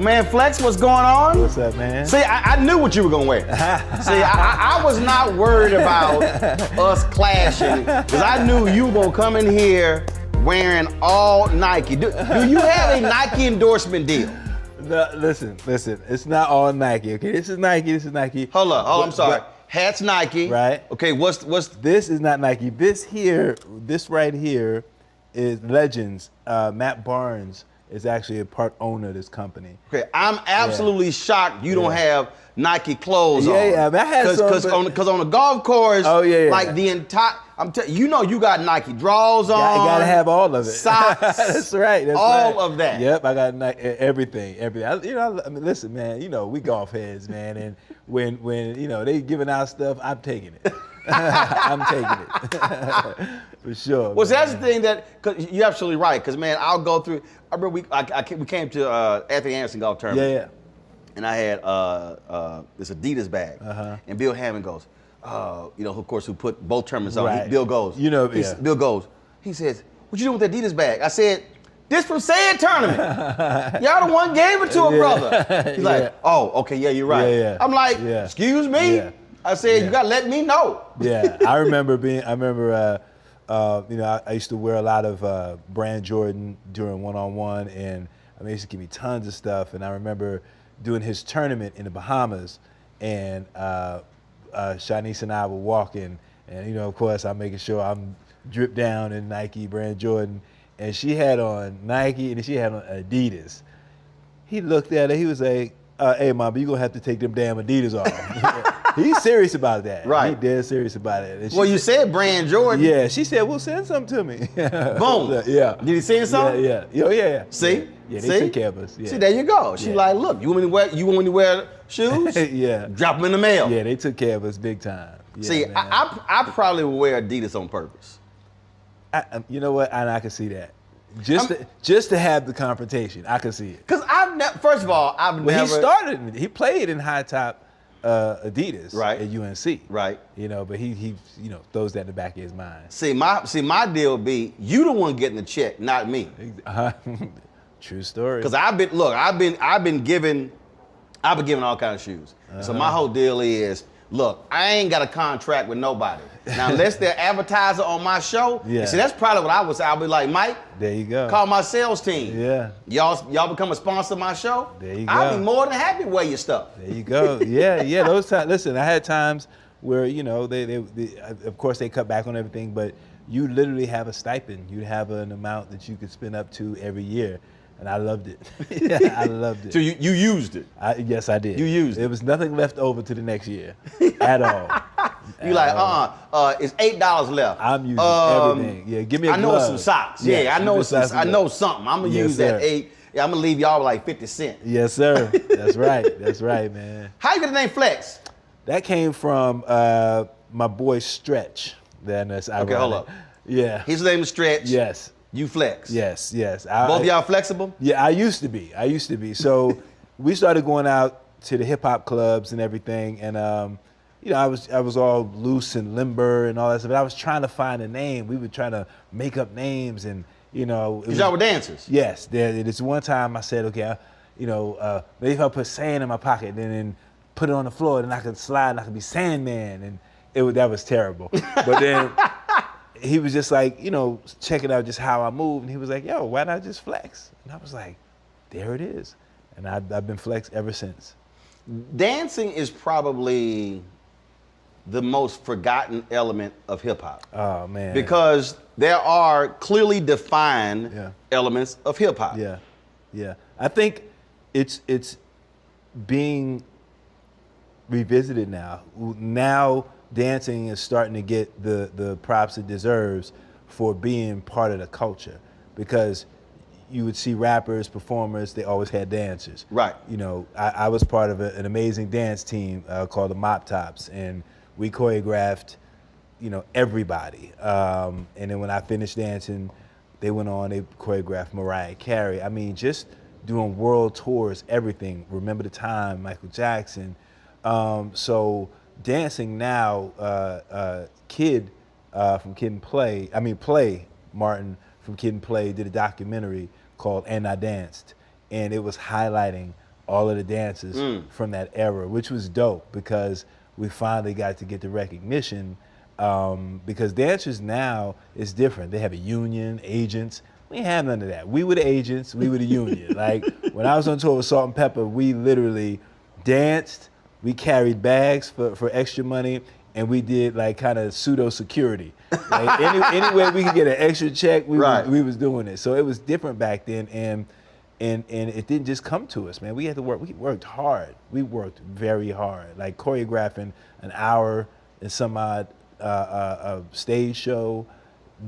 Man, Flex, what's going on? What's up, man? See, I knew what you were gonna wear. See, I was not worried about us clashing, because I knew you were gonna come in here wearing all Nike. Do you have a Nike endorsement deal? No, listen. It's not all Nike, okay? This is Nike. Hold up, I'm sorry. Hat's Nike. Right. Okay, what's This is not Nike. This right here is Legends. Matt Barnes is actually a part owner of this company. Okay, I'm absolutely shocked you don't have Nike clothes on. Yeah, I had some. Because on the golf course, like the entire, you got Nike drawers on. I gotta have all of it. Socks. That's right. All of that. Yep, I got Nike, everything. I mean, listen, man. We golf heads, man, and when they giving out stuff, I'm taking it. I'm taking it for sure. Well, so that's the thing cause you're absolutely right. Because man, I'll go through. I remember we came to Anthony Anderson golf tournament. Yeah. And I had this Adidas bag, and Bill Hammond goes, of course, who put both tournaments on. Right. Bill goes, yeah. Bill goes, he says, "What you doing with that Adidas bag?" I said, "This from said tournament. Y'all the one gave it to a brother." He's like, "Oh, okay, yeah, you're right." Yeah. I'm like, "Excuse me." Yeah. I said, "You gotta let me know." Yeah, I remember I used to wear a lot of Brand Jordan during one-on-one, and I mean, he used to give me tons of stuff. And I remember doing his tournament in the Bahamas, and Shanice and I were walking, and of course, I'm making sure I'm dripped down in Nike Brand Jordan, and she had on Nike and she had on Adidas. He looked at her, he was like, "Hey, Mom, you gonna have to take them damn Adidas off." He's serious about that. Right. He dead serious about it. Well, you said Brand Jordan. Yeah, she said, "Well, send something to me." Boom. Yeah. Did he send something? Yeah. Yeah. See? Yeah, they took care of us. Yeah. See, there you go. She like, "Look, you want me to wear shoes? Yeah. Drop them in the mail." Yeah, they took care of us big time. Yeah, See, man. I probably would wear Adidas on purpose. You know what? And I can see that. Just to have the confrontation, I can see it. Because first of all, I've never. He played in high top Adidas right. at UNC. Right. But he throws that in the back of his mind. See, my deal would be you the one getting the check, not me. True story. Because I've been given all kinds of shoes. So my whole deal is, look, I ain't got a contract with nobody. Now, unless they're advertiser on my show, see, that's probably what I would say. I'll be like, "Mike, there you go. Call my sales team. Yeah. Y'all become a sponsor of my show. There you go. I'll be more than happy to wear your stuff." There you go. Yeah. Those times. Listen, I had times where they of course they cut back on everything, but you literally have a stipend. You have an amount that you could spend up to every year. And I loved it. I loved it. So you used it? Yes, I did. You used it? There was nothing left over to the next year at all. You like, it's $8 left. I'm using everything. Yeah, give me a glove. I know some socks. Yeah, I know something. I'm going to use that 8. Yeah, I'm going to leave y'all with like 50 cents. Yes, sir. That's right. That's right, man. How you get the name Flex? That came from my boy Stretch. That's okay, hold up. Yeah. His name is Stretch. Yes. You flex. Yes. Both of y'all flexible? Yeah, I used to be. So we started going out to the hip hop clubs and everything, and I was all loose and limber and all that stuff. But I was trying to find a name. We were trying to make up names, and because y'all were dancers. Yes. This one time I said, okay, maybe if I put sand in my pocket and then put it on the floor, then I could slide and I could be Sandman, and that was terrible. But then. He was just like, checking out just how I move, and he was like, "Yo, why not just flex?" And I was like, "There it is," and I've been flex ever since. Dancing is probably the most forgotten element of hip hop. Oh man! Because there are clearly defined elements of hip hop. Yeah. I think it's being revisited now. Now. Dancing is starting to get the props it deserves for being part of the culture, because you would see rappers, performers, they always had dancers. Right. I was part of an amazing dance team called the Mop Tops, and we choreographed, everybody. And then when I finished dancing, they went on, they choreographed Mariah Carey. I mean, just doing world tours, everything. Remember the Time, Michael Jackson. So dancing now, Play Martin from Kid and Play did a documentary called And I Danced, and it was highlighting all of the dances from that era, which was dope because we finally got to get the recognition. Because dancers now is different. They have a union, agents. We didn't have none of that. We were the agents, we were the union. Like when I was on tour with Salt and Pepper, we literally danced, we carried bags for extra money, and we did like kind of pseudo security. Like any way we could get an extra check, we was doing it. So it was different back then, and it didn't just come to us, man. We had to work. We worked hard. We worked very hard. Like choreographing an hour and some odd a stage show,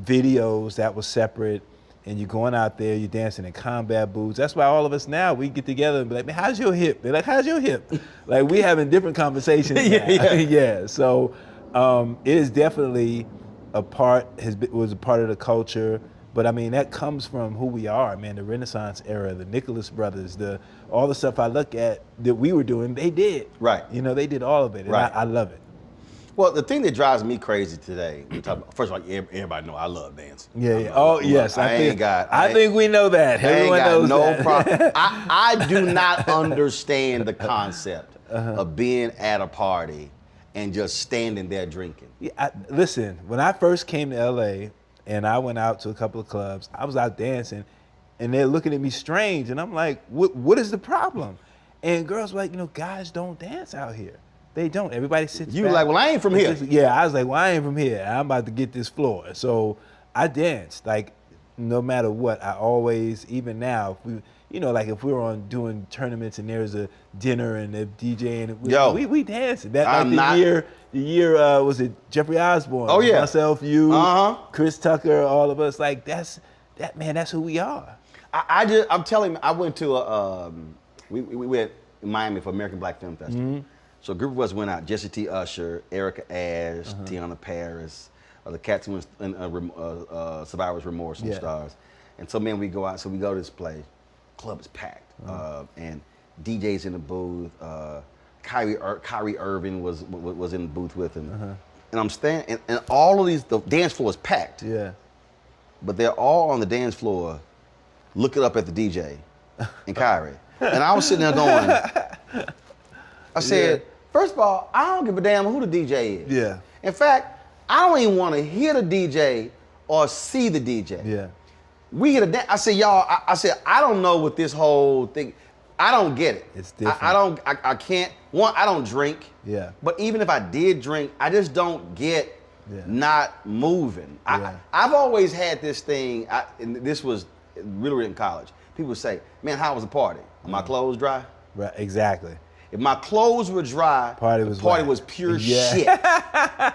videos that was separate, and you're going out there, you're dancing in combat boots. That's why all of us now, we get together and be like, man, how's your hip? They're like, how's your hip? Like we having different conversations now. Yeah. So it is definitely was a part of the culture. But I mean, that comes from who we are, man. The Renaissance era, the Nicholas brothers, all the stuff I look at that we were doing, they did. Right. You know, they did all of it, and I love it. Well, the thing that drives me crazy today, we talk about, first of all, everybody know I love dancing. Yeah. Oh, yes. I think we know that. Everyone knows no that. problem. I do not understand the concept of being at a party and just standing there drinking. Yeah, listen, when I first came to LA and I went out to a couple of clubs, I was out dancing and they're looking at me strange and I'm like, what is the problem? And girls were like, guys don't dance out here. They don't. Everybody sits back. You like, well, I ain't from here. Yeah, I was like, well, I ain't from here. I'm about to get this floor. So I danced. Like, no matter what, I always, even now, if we were doing tournaments and there's a dinner and a DJ and we danced. The year was it Jeffrey Osborne? Oh yeah. Myself, you, Chris Tucker, all of us. Like that's who we are. I'm telling you, I went to we went in Miami for American Black Film Festival. Mm-hmm. So a group of us went out, Jesse T. Usher, Erica Ash, Tiana Paris, the cats who in Survivor's Remorse and stars. And so, man, we go out, so we go to this place, club is packed, and DJ's in the booth, Kyrie Irving was in the booth with him. And I'm standing, and all of the dance floor is packed. Yeah. But they're all on the dance floor looking up at the DJ and Kyrie. And I was sitting there going, I said, first of all, I don't give a damn who the DJ is. Yeah. In fact, I don't even want to hear the DJ or see the DJ. Yeah. We get a dance. I said, y'all, I don't know what this whole thing, I don't get it. It's different. I can't, I don't drink. Yeah. But even if I did drink, I just don't get not moving. Yeah. I've always had this thing, and this was really in college. People say, man, how was the party? Are my clothes dry? Right, exactly. If my clothes were dry, the party was pure shit.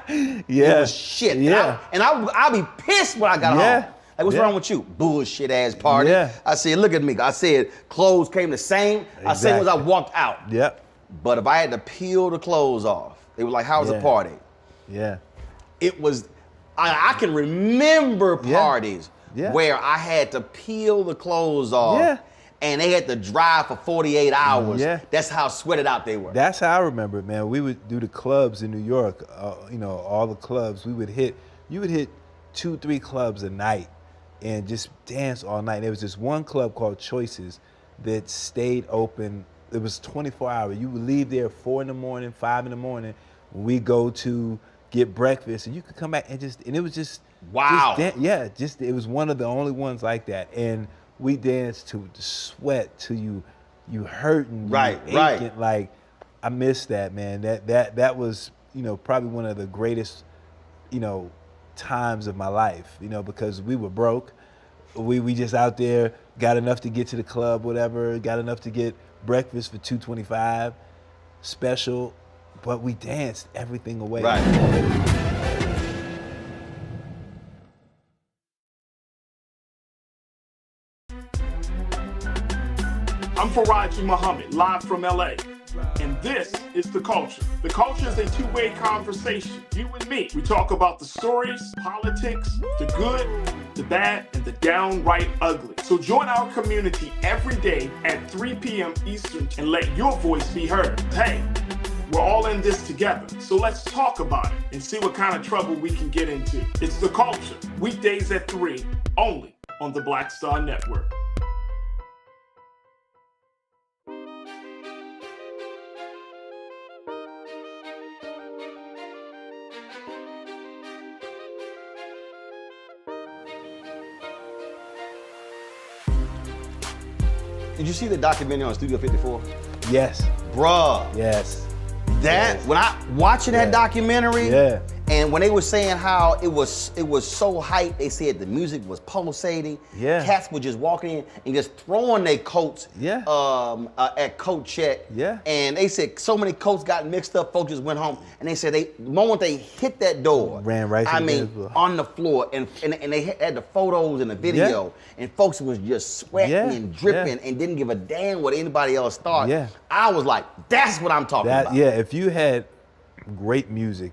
It was shit. Yeah. And I'd be pissed when I got home. Like, what's wrong with you? Bullshit ass party. Yeah. I said, look at me. I said, clothes came the same. I said, as I walked out. Yep. But if I had to peel the clothes off, they were like, how was the party? Yeah. It was, I can remember parties where I had to peel the clothes off. Yeah. And they had to drive for 48 hours. Yeah. That's how sweated out they were. That's how I remember it, man. We would do the clubs in New York, all the clubs. You would hit 2-3 clubs a night and just dance all night. There was this one club called Choices that stayed open. It was 24 hours. You would leave there 4 in the morning, 5 in the morning. We go to get breakfast and you could come back and it was just, wow. It was one of the only ones like that. And we danced to the sweat till you hurting, right. Like I miss that, man. That was probably one of the greatest times of my life. Because we were broke, we just out there got enough to get to the club, whatever, got enough to get breakfast for $2.25, special, but we danced everything away. Right. I'm Faraji Muhammad, live from LA. And this is The Culture. The Culture is a two-way conversation. You and me. We talk about the stories, politics, the good, the bad, and the downright ugly. So join our community every day at 3 p.m. Eastern and let your voice be heard. Hey, we're all in this together. So let's talk about it and see what kind of trouble we can get into. It's The Culture. Weekdays at 3, only on the Black Star Network. Did you see the documentary on Studio 54? Yes. Bruh. Yes. That when I watching that documentary, Yeah. and when they were saying how it was so hype, they said the music was pulsating. Yeah. Cats were just walking in and just throwing their coats. Yeah. At coat check. Yeah. And they said so many coats got mixed up. Folks just went home, and they said the moment they hit that door, Ran right to I the mean, dance floor. on the floor, and they had the photos and the video, and folks was just sweating and dripping and didn't give a damn what anybody else thought. Yeah. I was like, that's what I'm talking about. Yeah, if you had great music,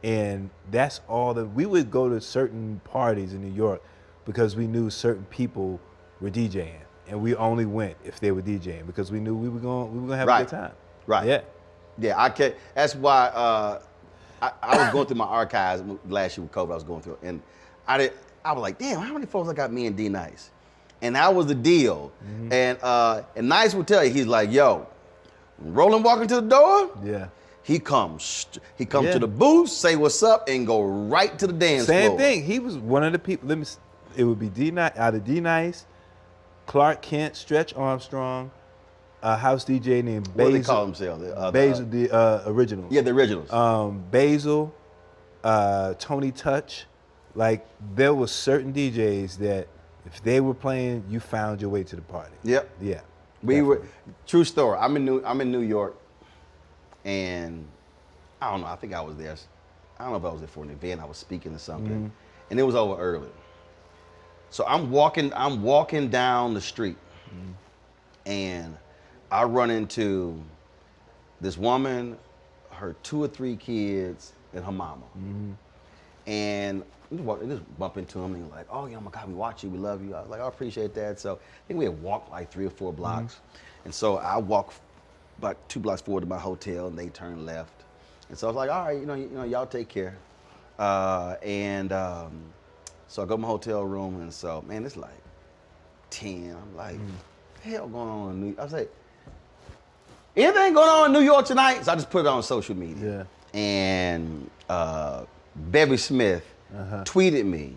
and that's all that we would go to certain parties in New York because we knew certain people were DJing, and we only went if they were DJing because we knew we were gonna have a good time. Right. Yeah. Yeah, I can't. That's why I was going through my archives last year with COVID. I was going through, and I was like, damn, how many folks I got me and D Nice, and that was the deal. And Nice would tell you, he's like, yo, when Roland walking to the door, Yeah. he comes to the booth, say what's up, and go right to the dance floor. Same thing. He was one of the people. It would be D Nice, Clark Kent, Stretch Armstrong, a house DJ named Basil. What do they call themselves? Basil, the originals. Yeah, the originals. Basil, Tony Touch. Like, there was certain DJs that if they were playing, you found your way to the party. Yep. Yeah. We were, true story. I'm in New York, and I don't know. I think I was there. I don't know if I was there for an event. I was speaking or something, and it was over early. So I'm walking down the street, and I run into this woman, her 2 or 3 kids, and her mama, and just bump into them and like, oh, yeah, my God, we watch you, we love you. I was like, I appreciate that. So I think we had walked like 3 or 4 blocks. And so I walked about 2 blocks forward to my hotel, and they turned left. And so I was like, all right, you know, y'all take care. So I go to my hotel room, and so, man, it's like 10. I'm like, what the hell going on in New York? I was like, anything going on in New York tonight? So I just put it on social media. Yeah. And Bevy Smith tweeted me,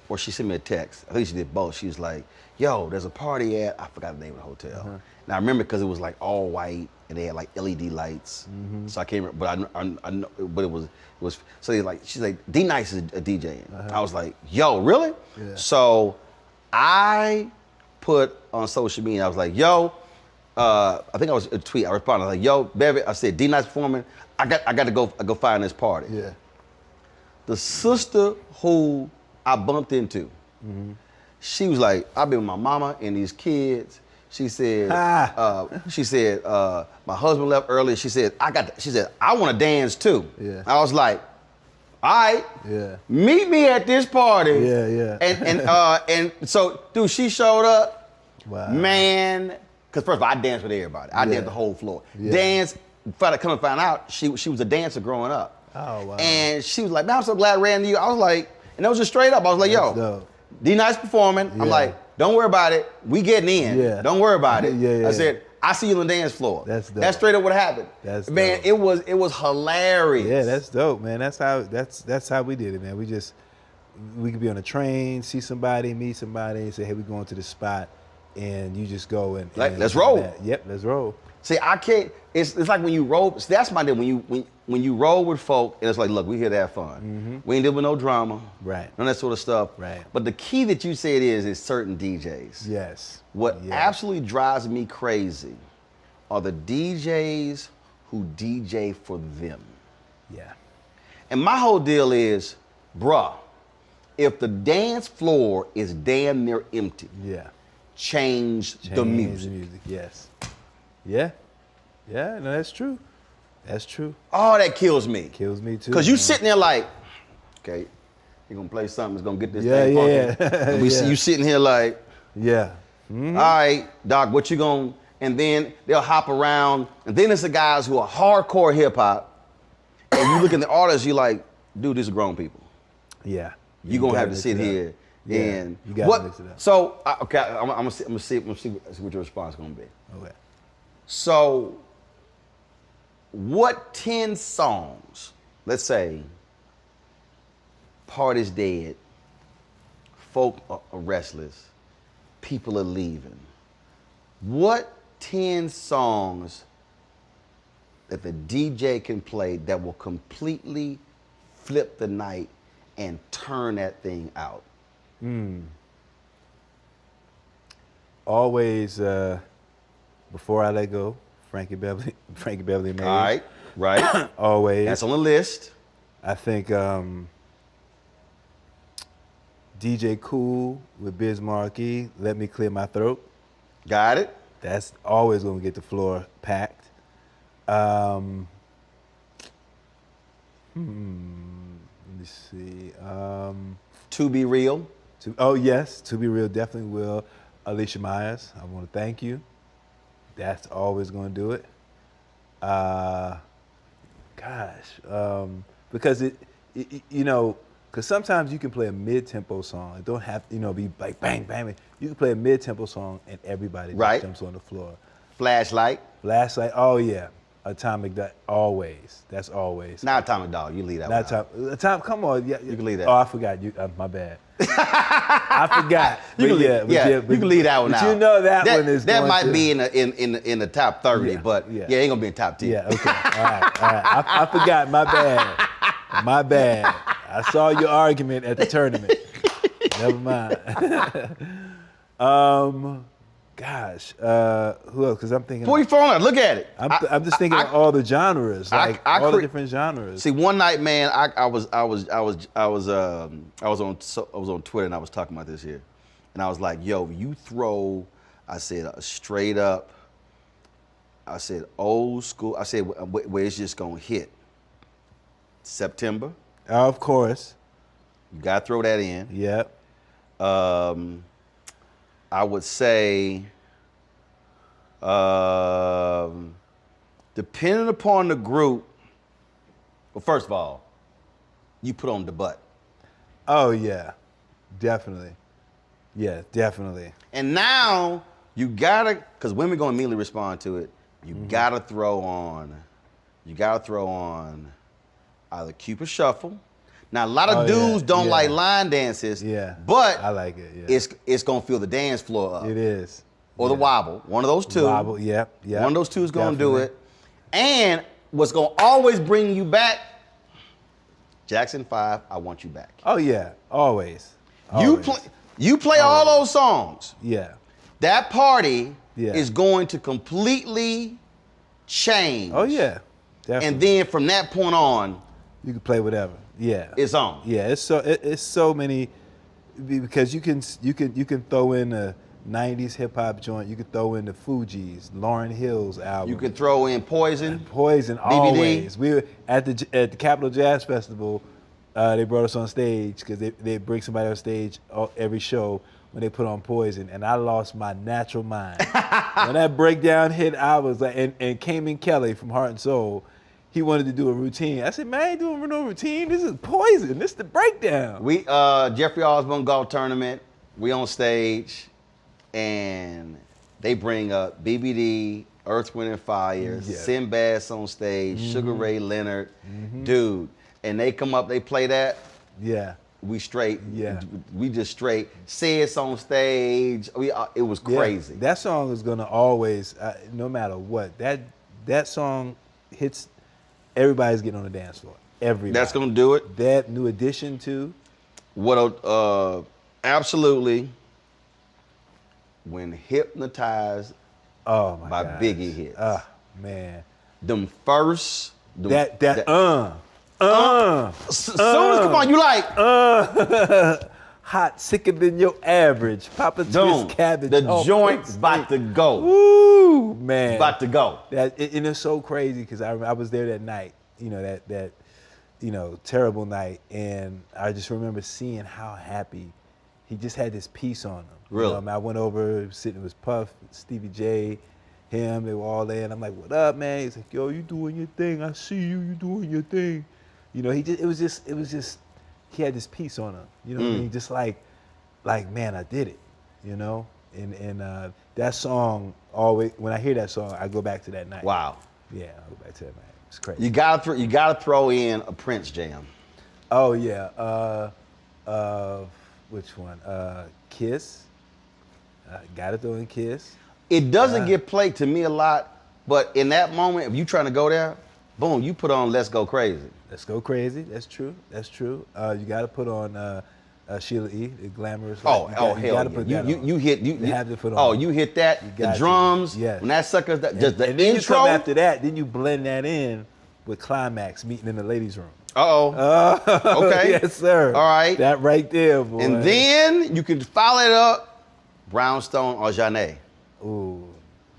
or she sent me a text. I think she did both. She was like, yo, there's a party at, I forgot the name of the hotel. And I remember because it was like all white and they had like LED lights. So I can't remember, but I know, but it was, so they like, she's like, D Nice is a DJ. I was like, yo, really? Yeah. So I put on social media, I was like, yo, I think I was a tweet, I responded, I was like, yo, Bevy, I said, D Nice performing, I got to go find this party. Yeah. The sister who I bumped into, she was like, I've been with my mama and these kids. She said, my husband left early. She said, I want to dance too. Yeah. I was like, all right, Yeah. meet me at this party. Yeah, yeah. And so, dude, she showed up. Wow. Man, because first of all, I danced with everybody. I danced the whole floor. Dance, come and find out, she was a dancer growing up. Oh, wow. And she was like, man, I'm so glad I ran into you. I was like, and that was just straight up. I was like, That's yo, dope. D Nice performing. I'm like, don't worry about it. We getting in. Yeah. Don't worry about it. Yeah. I said, I see you on the dance floor. That's dope. That's straight up what happened. That's man, dope. it was hilarious. Yeah, that's dope, man. That's how we did it, man. We could be on a train, see somebody, meet somebody, and say, hey, we're going to this spot, and you just go and let's roll. Yep, let's roll. See, I can't. It's like when you roll. See, that's my deal. When you roll with folk, and it's like, look, we here to have fun. We ain't dealing with no drama. Right. None of that sort of stuff. Right. But the key that you said is certain DJs. Yes. What absolutely drives me crazy are the DJs who DJ for them. Yeah. And my whole deal is, bruh, if the dance floor is damn near empty, change the music. Yes. Yeah. Yeah, no, that's true. That's true. Oh, that kills me. Kills me too. Because you sitting there like, okay, you're gonna play something that's gonna get this Yeah, thing yeah. funky. And we see you sitting here like, Yeah. all right, Doc, what you gonna, and then they'll hop around, and then it's the guys who are hardcore hip hop, and you look at the artists, you're like, dude, these are grown people. Yeah. You're gonna have to sit here and you gotta mix it up. So okay, I'm gonna see what your response is gonna be. Okay. So, what 10 songs, let's say, party's dead, folk are restless, people are leaving, What 10 songs that the DJ can play that will completely flip the night and turn that thing out? Always, Before I Let Go, Frankie Beverly and Maze. Right. Always. That's on the list. I think DJ Cool with Biz Markie, Let Me Clear My Throat. Got it. That's always gonna get the floor packed. Let me see. To Be Real. Yes, To Be Real definitely will. Alicia Myers, I want to thank you. That's always gonna do it. Because because sometimes you can play a mid-tempo song. It don't have to, be like bang, bang. You can play a mid-tempo song and everybody just jumps on the floor. Flashlight. Flashlight, oh yeah. Atomic Dog, always. That's always. Not Atomic Dog, you leave that one out. Come on. Yeah, you can leave that. Oh, I forgot. My bad. I forgot. You can leave that one out. But you know that one is that going might to be in the top 30, but it ain't gonna be in top 10. Yeah, okay. All right. I forgot. My bad. My bad. I saw your argument at the tournament. Never mind. Who else? Because I'm thinking. Before you phone out, look at it. I'm just thinking of all the genres, all the different genres. See, one night, man, I was on Twitter and I was talking about this here, and I was like, yo, you throw, I said straight up, I said old school, I said where it's just gonna hit. September. Of course. You gotta throw that in. Yep. I would say, depending upon the group, well, first of all, you put on the butt. Oh, yeah, definitely. Yeah, definitely. And now you gotta, because women gonna immediately respond to it, you gotta throw on either Cupid Shuffle. Now, a lot of dudes don't like line dances, but I like it. It's gonna fill the dance floor up. It is. Or the wobble, one of those two. Wobble, yep. One of those two is gonna do it. And what's gonna always bring you back, Jackson 5, I Want You Back. Oh yeah, always. You play all those songs. Yeah. That party is going to completely change. Oh yeah, definitely. And then from that point on, you can play whatever. Yeah. It's on. Yeah, it's so many, because you can throw in a 90s hip hop joint. You can throw in the Fugees, Lauryn Hill's album. You can throw in Poison. Poison, BBD. always. We were at the Capitol Jazz Festival. They brought us on stage because they bring somebody on stage every show when they put on Poison, and I lost my natural mind. When that breakdown hit, I was like, and Cayman Kelly from Heart and Soul, he wanted to do a routine. I said, man, I ain't doing no routine. This is Poison. This is the breakdown. We Jeffrey Osborne golf tournament. We on stage, and they bring up BBD, Earth, Wind and Fire, Sinbad's on stage, Sugar Ray Leonard, dude, and they come up, they play that. Yeah. We straight. Yeah. We just straight. Sis on stage. It was crazy. Yeah. That song is gonna always, no matter what, that song hits. Everybody's getting on the dance floor. Everybody. That's gonna do it. That New Edition too. What? Absolutely. When Hypnotized by Biggie hits. Man. Them first. Soon as come on, you like. Hot, sicker than your average. Papa Twist cabbage. The joint's about to go. Woo, man. It's about to go. And it's so crazy because I was there that night, that terrible night, and I just remember seeing how happy he just had this piece on him. Really? I went over, sitting with Puff, Stevie J, him, they were all there, and I'm like, what up, man? He's like, yo, you doing your thing. I see you doing your thing. It was just, he had this piece on him. You know what I mean? Just like, man, I did it. And that song always, when I hear that song, I go back to that night. Wow. Yeah, I go back to that night. It's crazy. You gotta throw in a Prince jam. Oh yeah. Which one? Kiss. Gotta throw in Kiss. It doesn't get played to me a lot, but in that moment, if you trying to go there, boom, you put on Let's Go Crazy. Let's Go Crazy. That's true. That's true. You got to put on Sheila E. The glamorous. Oh, hell hell yeah. You hit you have to put on. Oh, you hit that. The drums. Yes. When that sucker's just the and then intro. You come after that, then you blend that in with Climax meeting in the ladies' room. Okay. Yes, sir. All right. That right there, boy. And then you can follow it up, Brownstone or Jeanne. Ooh,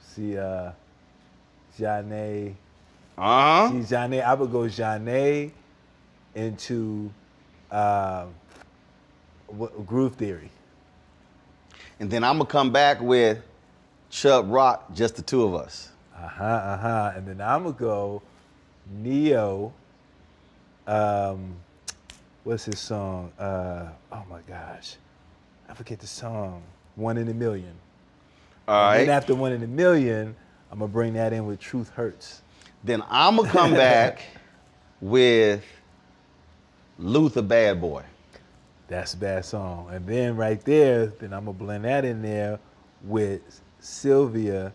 see, Jeanne. Uh-huh. See, Jeanne. I would go Jeanne into Groove Theory. And then I'm gonna come back with Chubb Rock, Just the Two of Us. And then I'm gonna go Neo. What's his song? Oh my gosh, I forget the song. One in a Million. All right. And then after One in a Million, I'm gonna bring that in with Truth Hurts. Then I'm gonna come back with Luther Bad Boy. That's a bad song. And then right there, then I'm gonna blend that in there with Sylvia.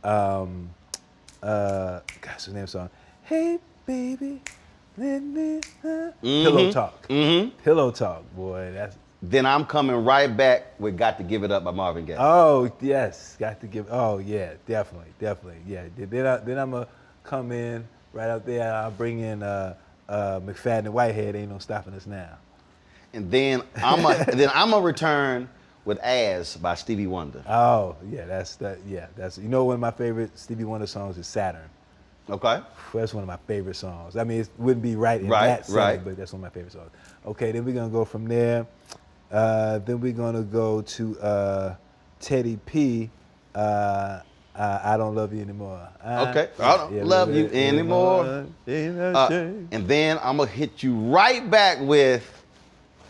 Gosh, what's the name of the song? Hey baby, let me. Pillow Talk. Pillow Talk, boy. That's. Then I'm coming right back with Got to Give It Up by Marvin Gaye. Oh yes, got to give. Oh yeah, definitely. Yeah. Then I'm gonna come in right up there. I'll bring in McFadden and Whitehead. Ain't no stopping us now. And then I'm gonna return with As by Stevie Wonder. Oh yeah, that's you know one of my favorite Stevie Wonder songs is Saturn. Okay. That's one of my favorite songs. I mean, it wouldn't be right in that setting, but that's one of my favorite songs. Okay, then we're gonna go from there. Then we're gonna go to Teddy P. I don't love you anymore. Okay. I don't love you anymore. And then I'm gonna hit you right back with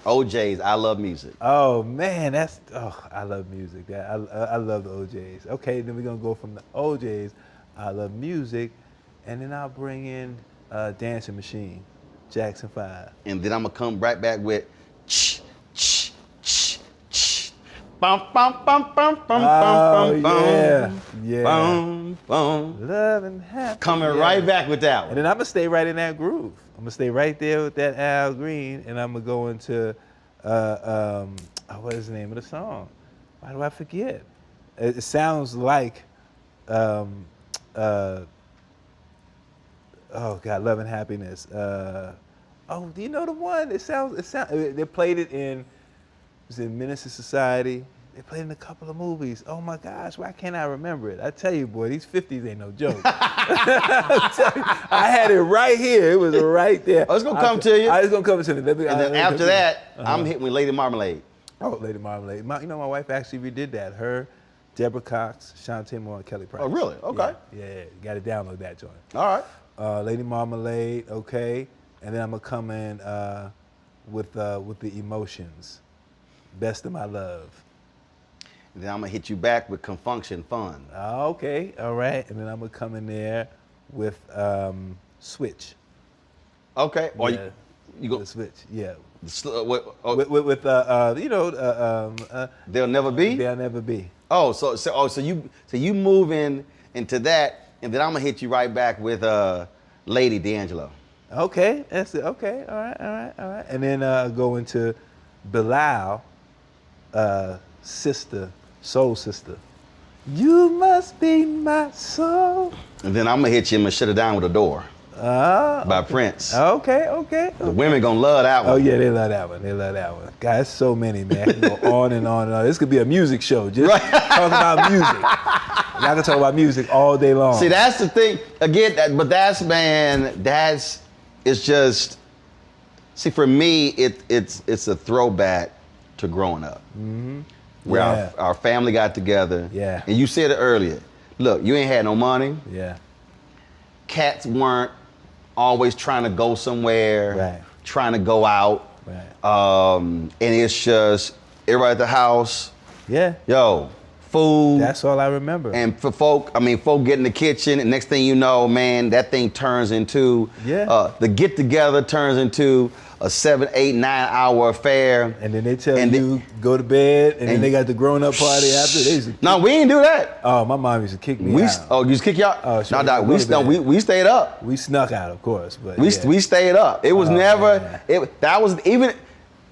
OJ's I Love Music. Oh man, I love music. I love the OJ's. Okay, then we're gonna go from the OJ's I Love Music, and then I'll bring in Dancing Machine, Jackson 5. And then I'm gonna come right back with ch ch ch ch bum bum bum bum bum bum bum yeah. bum bum. Love and happiness. Coming right back with that one. And then I'm gonna stay right in that groove. I'm gonna stay right there with that Al Green, and I'm gonna go into what is the name of the song? Why do I forget? It sounds like oh God, Love and Happiness. Do you know the one? It sounds. They played it in. Was it Minister Society? They played it in a couple of movies. Oh my gosh, why can't I remember it? I tell you, boy, these 50s ain't no joke. I had it right here. It was right there. Oh, it's gonna come to you. It's gonna come to me. And then after that, I'm hitting with Lady Marmalade. Oh, Lady Marmalade. My wife actually redid that. Her, Deborah Cox, Shantae Moore, and Kelly Price. Oh, really? Okay. Yeah. Got to download that joint. All right. Lady Marmalade, okay. And then I'm gonna come in with the Emotions, Best of My Love. And then I'm gonna hit you back with Confunction Fun. Okay, all right. And then I'm gonna come in there with Switch. Okay. Or yeah. you go the Switch, yeah. With They'll Never Be. They'll Never Be. Oh, so you move into that, and then I'm gonna hit you right back with Lady D'Angelo. Okay, that's it. Okay, all right. And then go into Bilal, Sister, Soul Sister. You must be my soul. And then I'm gonna hit you and shut it down with a door. By Prince. Okay. The women gonna love that one. Oh yeah, they love that one. Guys, so many, man. I can go on and on and on. This could be a music show. Just talking about music. Y'all can talk about music all day long. See, that's the thing. Again, it's just. See, for me, it's a throwback to growing up, where our family got together. Yeah. And you said it earlier. Look, you ain't had no money. Yeah. Cats weren't always trying to go somewhere, right. Trying to go out. Right. And it's just everybody at the house. Yeah. Yo, food. That's all I remember. And for folk get in the kitchen, and next thing you know, man, that thing turns into, the get-together turns into a 7, 8, 9 hour affair. And then they tell you, go to bed, and then they got the grown-up party after. No, we didn't do that. Oh, my mom used to kick me out. Oh, you used to kick you out? Oh, sure. No, we stayed up. We snuck out, of course. But we stayed up. It was never, that was even,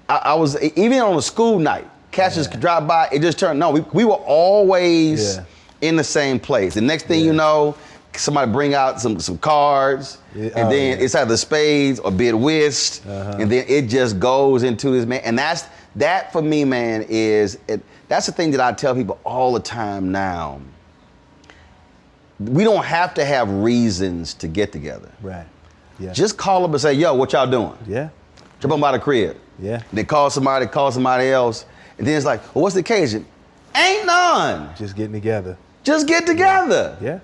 I was, even on a school night, catches could drop by, it just turned, no, we were always in the same place. The next thing you know, somebody bring out some cards, and then it's either spades or bid whist, and then it just goes into this, man. And that for me, man, that's the thing that I tell people all the time now. We don't have to have reasons to get together. Right. Yeah. Just call up and say, yo, what y'all doing? Yeah. Jump on by the crib. Yeah. They call somebody else, and then it's like, well, what's the occasion? Ain't none. Just getting together. Just get together. Yeah.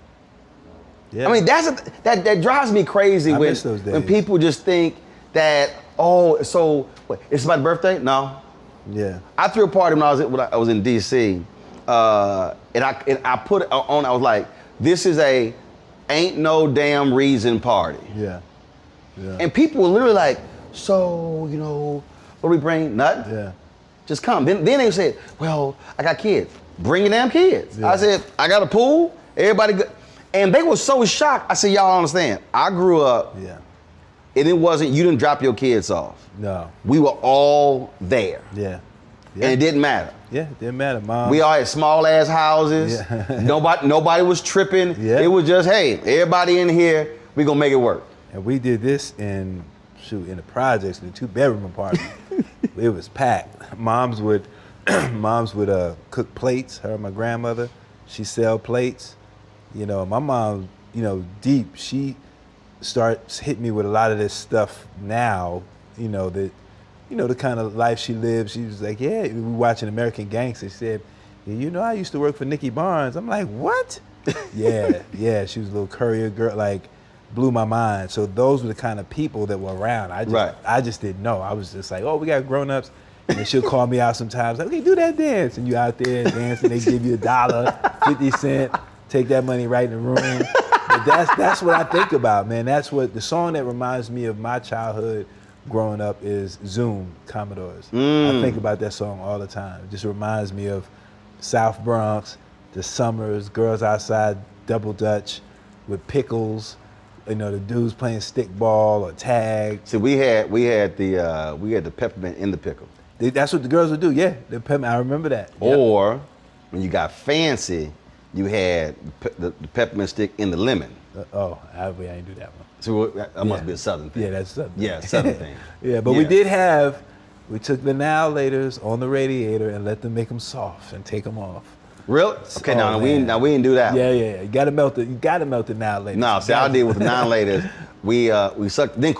Yeah. I mean, that drives me crazy when people just think that, so what, it's my birthday? No. Yeah. I threw a party when I was in DC, and I put it on. I was like, this is a ain't no damn reason party. Yeah. Yeah. And people were literally like, so what do we bring? Nothing. Yeah. Just come. Then they said, well, I got kids. Bring your damn kids. Yeah. I said, I got a pool. Everybody good. And they were so shocked. I said, y'all don't understand. I grew up, and it wasn't, you didn't drop your kids off. No. We were all there. Yeah. And it didn't matter. Yeah, it didn't matter, Mom. We all had small ass houses. Yeah. Nobody was tripping. Yeah. It was just, hey, everybody in here, we gonna make it work. And we did this in the projects, in the 2-bedroom apartment. It was packed. Moms would cook plates, her and my grandmother. She sell plates. My mom, deep, she starts hitting me with a lot of this stuff now, the kind of life she lives. She was like, yeah, we were watching American Gangster. She said, I used to work for Nicky Barnes. I'm like, what? yeah, she was a little courier girl, like, blew my mind. So those were the kind of people that were around. I just didn't know. I was just like, we got grown-ups. And she'll call me out sometimes, like, okay, do that dance. And you out there dancing, they give you $1, 50 cents, take that money right in the room. But that's what I think about, man. That's what the song that reminds me of my childhood growing up is Zoom, Commodores. I think about that song all the time. It just reminds me of South Bronx, the summers, girls outside, double dutch with pickles, the dudes playing stickball or tag. See, we had the peppermint in the pickle. That's what the girls would do, yeah. The peppermint, I remember that. Or when you got fancy, you had the peppermint stick in the lemon. I didn't do that one. So that must be a Southern thing. Yeah, that's Southern. Yeah, Southern thing. Yeah, but we took the now laters on the radiator and let them make them soft and take them off. Really? Okay, we didn't do that. Yeah. You gotta melt the now laters. No, see, I did with the now laters. We sucked. Then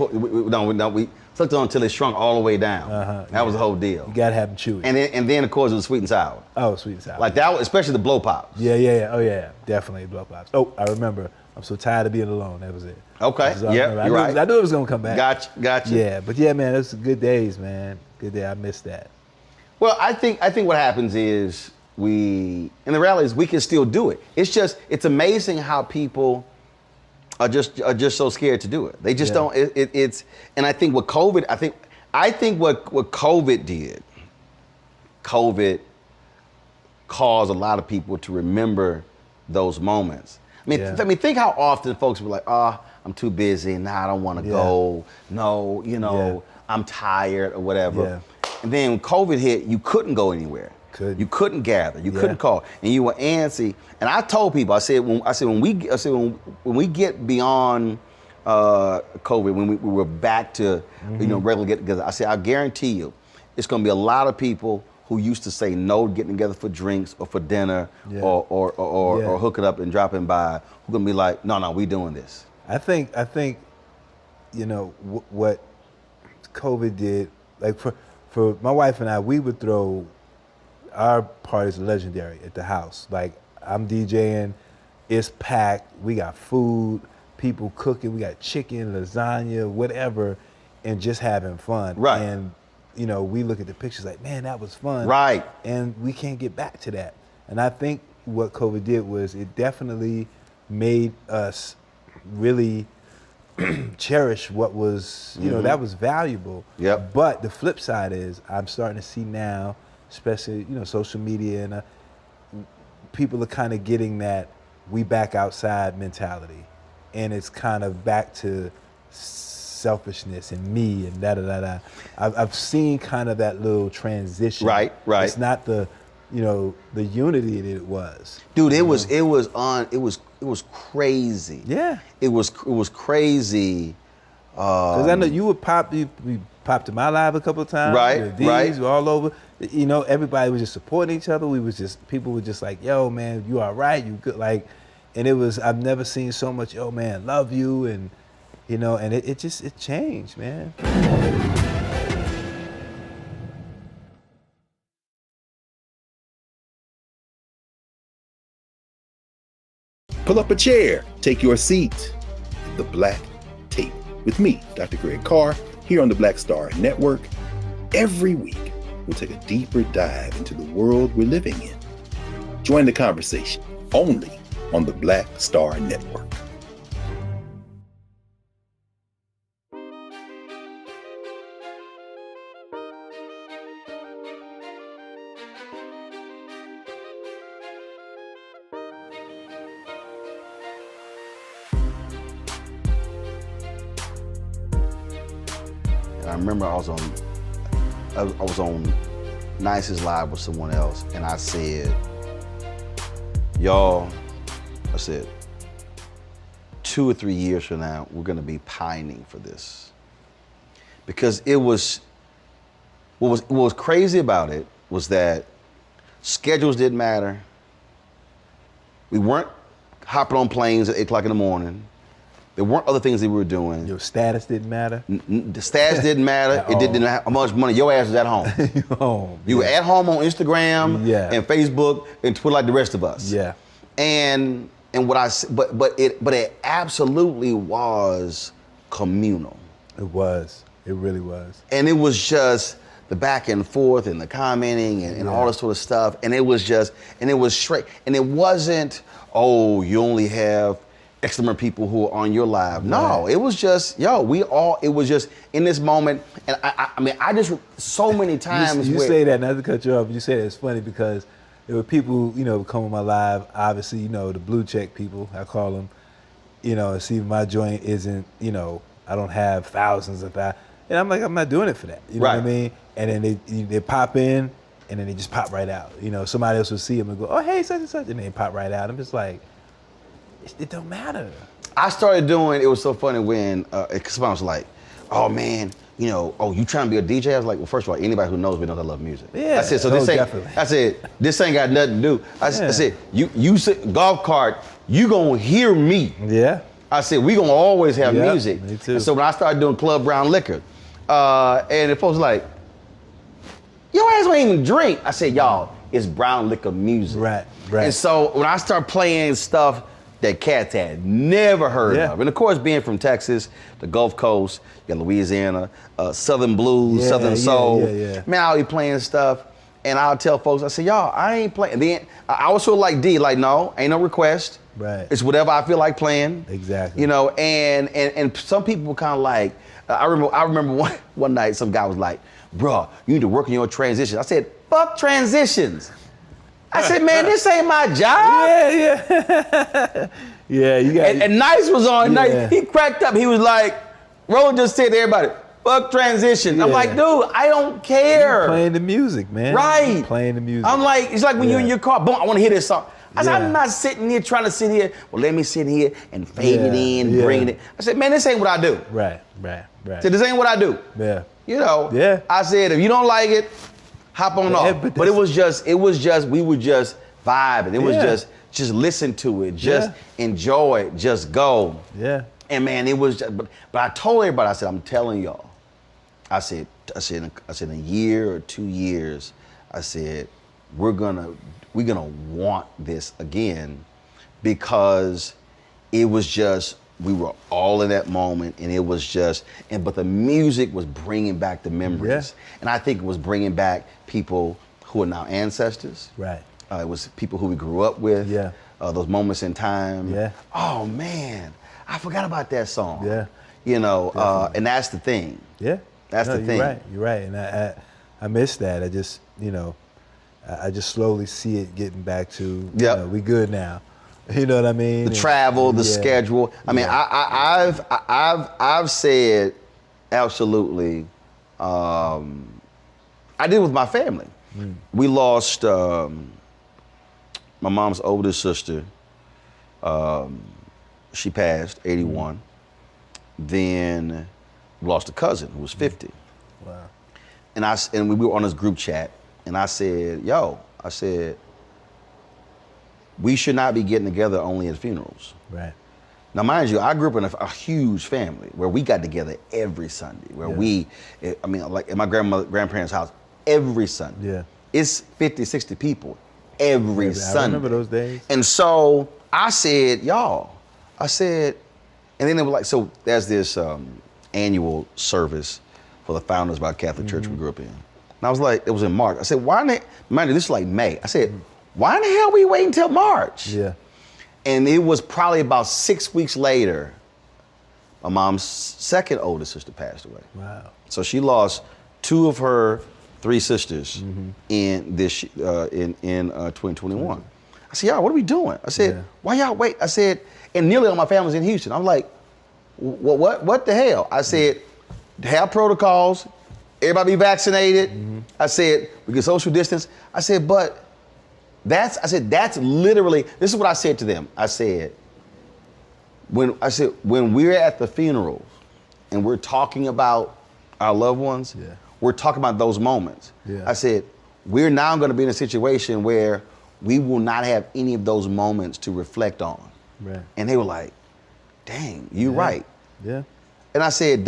we sucked on until it shrunk all the way down. That was the whole deal. You gotta have them chewy. And then of course it was sweet and sour. Oh, sweet and sour. Like that, especially the blow pops. Yeah. Oh yeah, definitely blow pops. Oh, I remember. I'm so tired of being alone. That was it. Okay. You're right. I knew it was gonna come back. Gotcha. Yeah, but yeah, man, those good days, man. Good day. I missed that. Well, I think what happens is and the reality is we can still do it. It's amazing how people are just so scared to do it. They just don't. And I think what COVID did, COVID caused a lot of people to remember those moments. I mean, think how often folks were like, I'm too busy, I don't want to go. No, I'm tired or whatever. Yeah. And then when COVID hit, you couldn't go anywhere. You couldn't gather. You couldn't call, and you were antsy. And I told people, I said when we get beyond COVID, when we were back to regular get together, I said I guarantee you, it's going to be a lot of people who used to say no to getting together for drinks or for dinner or hooking up and dropping by, who going to be like, no, we doing this. I think what COVID did, like for my wife and I, we would throw. Our parties are legendary at the house. Like, I'm DJing, it's packed, we got food, people cooking, we got chicken, lasagna, whatever, and just having fun. Right. And, we look at the pictures like, man, that was fun. Right. And we can't get back to that. And I think what COVID did was it definitely made us really cherish what was, you know, that was valuable. Yep. But the flip side is I'm starting to see now, especially, you know, social media, and people are kind of getting that we back outside mentality. And it's kind of back to selfishness and me and da-da-da-da. I've seen kind of that little transition. Right. It's not the, you know, the unity that it was. Dude, it was crazy. Yeah. It was crazy. Because I know you would we popped to my live a couple of times. Right, These right. were all over. You know, everybody was just supporting each other. People were just like, yo, man, you all right, you good. Like, and it was, I've never seen so much, yo, man, love you. And, you know, and it changed, man. Pull up a chair, take your seat. The Black Tape with me, Dr. Greg Carr, here on the Black Star Network. Every week, we'll take a deeper dive into the world we're living in. Join the conversation only on the Black Star Network. I remember I was on Nice's live with someone else, and I said, y'all, I said, 2 or 3 years from now, we're gonna be pining for this. Because it was, what was crazy about it was that schedules didn't matter. We weren't hopping on planes at 8 o'clock in the morning. There weren't other things that we were doing. Your status didn't matter? The status didn't matter. It didn't matter how much money. Your ass was at home. You were at home on Instagram and Facebook and Twitter like the rest of us. Yeah. And but it absolutely was communal. It was. It really was. And it was just the back and forth and the commenting and all this sort of stuff. And it was straight. And it wasn't, oh, you only have X number of people who are on your live. No, it was just, it was just in this moment. And I mean, I just, so many times. You say that, not to cut you off, but you say that it's funny because there were people, you know, come on my live, obviously, you know, the blue check people, I call them, you know, see my joint isn't, you know, I don't have thousands of that. And I'm like, I'm not doing it for that. You know what I mean? And then they pop in and then they just pop right out. You know, somebody else will see them and go, oh, hey, such and such, and they pop right out. I'm just like, it don't matter. I started doing, it was so funny when somebody was like, oh man, you know, oh, you trying to be a DJ? I was like, well, first of all, anybody who knows me knows I love music. Yeah, I said, so this ain't, definitely. I said, this ain't got nothing to do. I said, you sit golf cart, you gonna hear me. Yeah. I said, we gonna always have music. Me too. And so when I started doing Club Brown Liquor, and the folks like, your ass don't even drink. I said, y'all, it's brown liquor music. Right. And so when I start playing stuff that cats had never heard of, and of course being from Texas, the Gulf Coast, you got Louisiana, Southern blues, Southern soul, man, I'll be playing stuff, and I'll tell folks, I say, y'all, I ain't playing. Then I was sort of like D, like, no, ain't no request. Right. It's whatever I feel like playing. Exactly. You know, and some people were kind of like, I remember one night some guy was like, bruh, you need to work on your transitions. I said, fuck transitions. I said, man, this ain't my job. Yeah, you got. And Nice was on. Nice. He cracked up. He was like, Roland just said to everybody, fuck transitions. I'm like, dude, I don't care. You're playing the music, man. Right. You're playing the music. I'm like, it's like when you're in your car, boom, I want to hear this song. I said, I'm not sitting here trying to sit here. Well, let me sit here and fade it in, bring it in. I said, man, this ain't what I do. Right. I said, this ain't what I do. Yeah. You know. Yeah. I said, if you don't like it, hop on off. But it was just, we would just vibe. And it was just listen to it, just enjoy it, just go. Yeah. And man, it was just, but I told everybody, I said, I'm telling y'all, I said in a year or 2 years, I said, we're gonna want this again, because it was just, we were all in that moment, and it was just, but the music was bringing back the memories. And I think it was bringing back people who are now ancestors. Right. It was people who we grew up with. Yeah. Those moments in time. Yeah. Oh man, I forgot about that song. Yeah. You know, and that's the thing. Yeah. That's the thing. You're right. And I miss that. I just, I just slowly see it getting back to, we good now. You know what I mean? The travel, the schedule. I mean, I've said absolutely. I did with my family. We lost my mom's oldest sister. She passed, 81. Then we lost a cousin who was 50. Wow. And we were on this group chat, and I said, we should not be getting together only at funerals. Right. Now, mind you, I grew up in a huge family where we got together every Sunday, where like at my grandparents' house, every Sunday. Yeah. It's 50, 60 people every Sunday. I remember those days. And so I said, and then they were like, so there's this annual service for the founders of our Catholic church we grew up in. And I was like, it was in March. I said, mind you, this is like May. I said, why in the hell are we waiting until March? Yeah. And it was probably about 6 weeks later, my mom's second oldest sister passed away. Wow. So she lost 2 of her 3 sisters in this in 2021. I said, y'all, what are we doing? I said, why y'all wait? I said, and nearly all my family's in Houston. I'm like, what the hell? I said, have protocols, everybody be vaccinated. I said, we get social distance. I said, that's literally, this is what I said to them. I said, when we're at the funerals and we're talking about our loved ones, we're talking about those moments. Yeah. I said, we're now going to be in a situation where we will not have any of those moments to reflect on. Right. And they were like, dang, you're right. Yeah. And I said,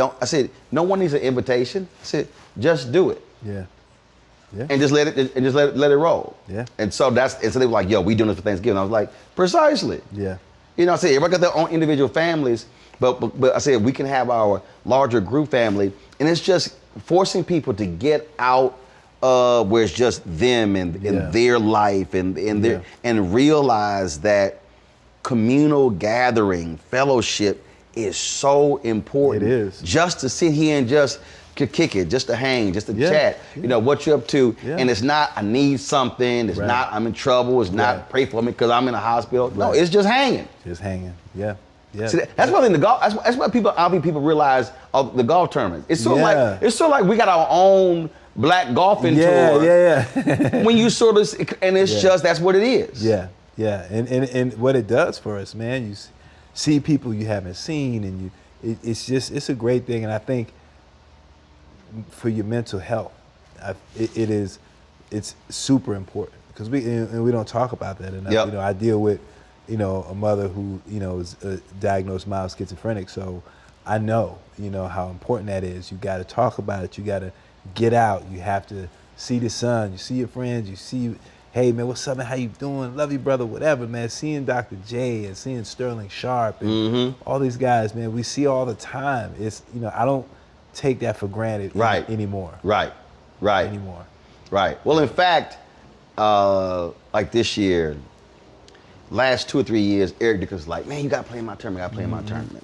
no one needs an invitation. I said, just do it. Yeah. Yeah. And just let it roll. Yeah. And so they were like, yo, we doing this for Thanksgiving. I was like, precisely. Yeah. You know, I said, everybody got their own individual families, but I said, we can have our larger group family. And it's just forcing people to get out where it's just them and their life and realize that communal gathering, fellowship is so important. It is. Just to sit here and just kick it, just to hang, just to chat, you know, what you're up to. Yeah. And it's not, I need something, it's not, I'm in trouble, it's not, pray for me because I'm in a hospital. No, it's just hanging. Just hanging, yeah. See, that's one thing that's what people realize of the golf tournament. It's sort of like we got our own black golfing tour. Yeah. When you sort of, and it's just, that's what it is. Yeah. And what it does for us, man, you see people you haven't seen, and it's a great thing. And I think for your mental health, it's super important because we don't talk about that enough. Yep. You know, I deal with, you know, a mother who, you know, is diagnosed mild schizophrenic, so I know, you know, how important that is. You got to talk about it. You got to get out. You have to see the sun. You see your friends. You see, hey man, what's up? Man? How you doing? Love you, brother. Whatever, man. Seeing Dr. J and seeing Sterling Sharp and all these guys, man, we see all the time. It's, you know, I don't take that for granted anymore. Right. Anymore. Right. Well, in fact, like this year, last 2 or 3 years, Eric Dick was like, man, you got to play in my tournament.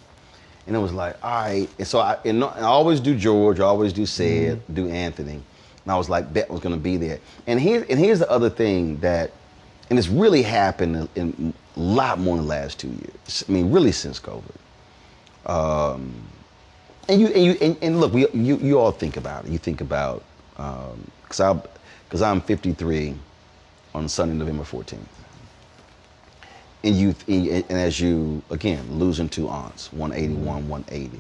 And it was like, all right. And so I always do George, I always do Sid, do Anthony. And I was like, Bet was going to be there. And here's the other thing that, and it's really happened in a lot more in the last 2 years. I mean, really since COVID. And look, you all think about it. You think about, because I'm 53 on Sunday, November 14th. And as you, again, losing 2 aunts, 181, 180.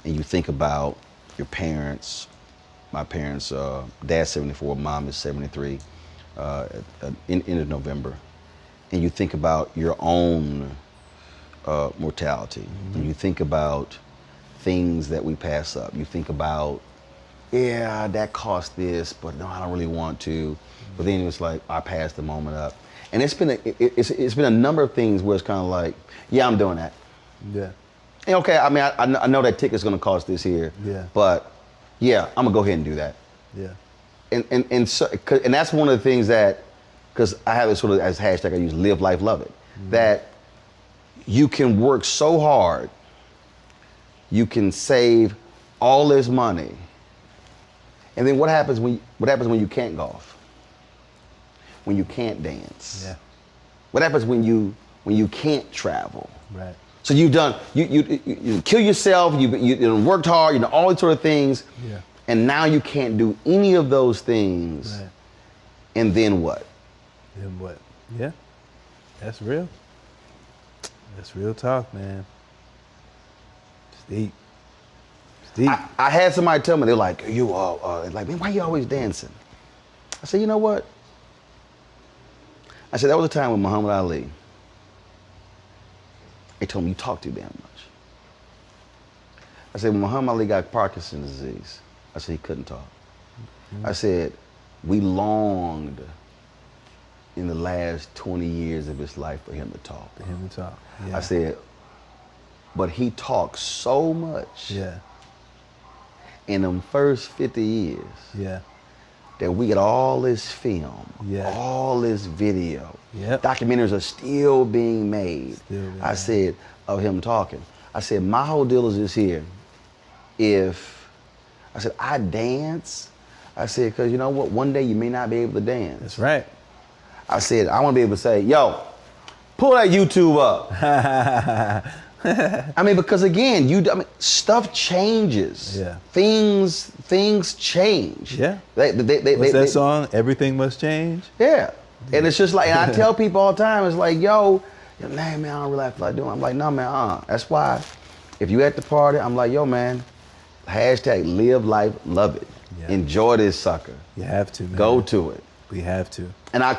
And you think about your parents, my parents, dad's 74, mom is 73, end of November. And you think about your own mortality. And you think about things that we pass up. You think about, yeah, that cost this, but no, I don't really want to. But then it was like, I passed the moment up. And it's been a number of things where it's kind of like, yeah, I'm doing that. Yeah. And okay, I mean, I know that ticket's gonna cost this here. Yeah. But yeah, I'm gonna go ahead and do that. Yeah. And that's one of the things that because I have this sort of as hashtag I use, live life, love it. That you can work so hard, you can save all this money, and then what happens when you can't golf? When you can't dance? Yeah. What happens when you can't travel? Right. So you kill yourself, you worked hard, you know, all these sort of things, Yeah. and now you can't do any of those things. Right. And then what? Then what? Yeah. That's real. That's real talk, man. It's deep. It's deep. I had somebody tell me, they're like, like, man, why you always dancing? I said, you know what? I said, that was a time with Muhammad Ali. They told me you talk too damn much. I said, when Muhammad Ali got Parkinson's disease, I said he couldn't talk. I said, we longed in the last 20 years of his life for him to talk. For him to talk. Yeah. I said, but he talked so much Yeah. in them first 50 years Yeah. that we get all this film, Yeah. all this video. Yep. Documentaries are still being made. Still being I made. said, of him talking. I said, my whole deal is this here. I said, I dance. I said, because you know what? One day you may not be able to dance. That's right. I said, I want to be able to say, yo, pull that YouTube up. I mean, because again, stuff changes. Yeah. Things change. Yeah. What's What's that song? Everything Must Change? Yeah. And it's just like, and I tell people all the time, it's like, yo, man, I don't really feel like doing it. I'm like, no, man, That's why if you at the party, I'm like, yo, man, hashtag live life, love it. Yeah. Enjoy this sucker. You have to, man. Go to it. We have to. And I've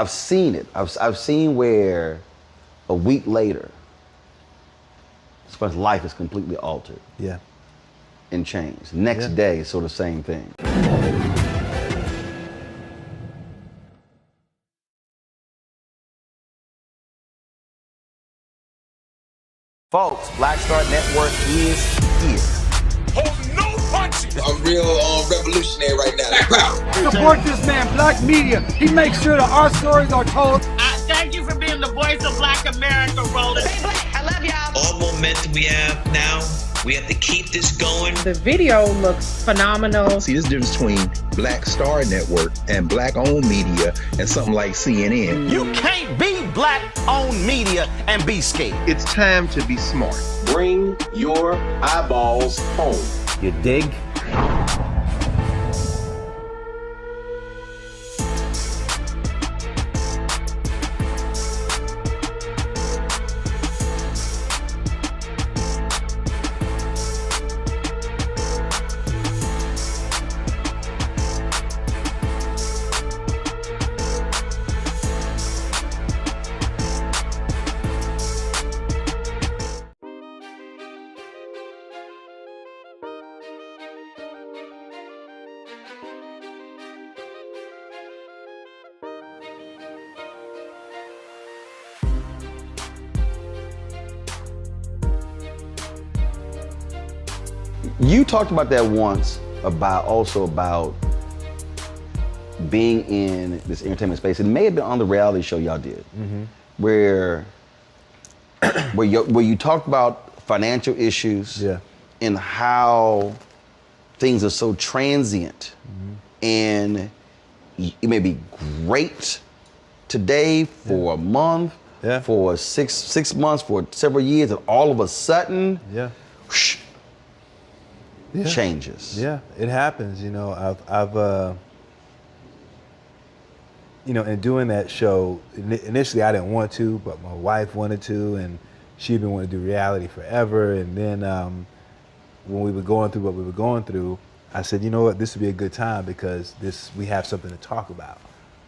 seen it. I've seen where a week later, someone's life is completely altered Yeah. and changed. Next Yeah. day, sort of same thing. Folks, Black Star Network is here. Hold no punches. I'm real revolutionary right now. Support this man, Black Media. He makes sure that our stories are told. Thank you for being the voice of Black America, Roland. Stay black. I love y'all. All momentum we have now, we have to keep this going. The video looks phenomenal. See, this difference between Black Star Network and Black-owned media and something like CNN. You can't be Black-owned media and be scared. It's time to be smart. Bring your eyeballs home. You dig? You talked about that once, about being in this entertainment space. It may have been on the reality show y'all did, where you talked about financial issues, Yeah. and how things are so transient, and it may be great today for a month, Yeah. for six months, for several years, and all of a sudden, Yeah. whoosh, Yeah. changes. Yeah, it happens. You know, I've you know, in doing that show, initially I didn't want to, but my wife wanted to, and she'd been wanting to do reality forever. And then when we were going through what we were going through, I said, you know what, this would be a good time because we have something to talk about.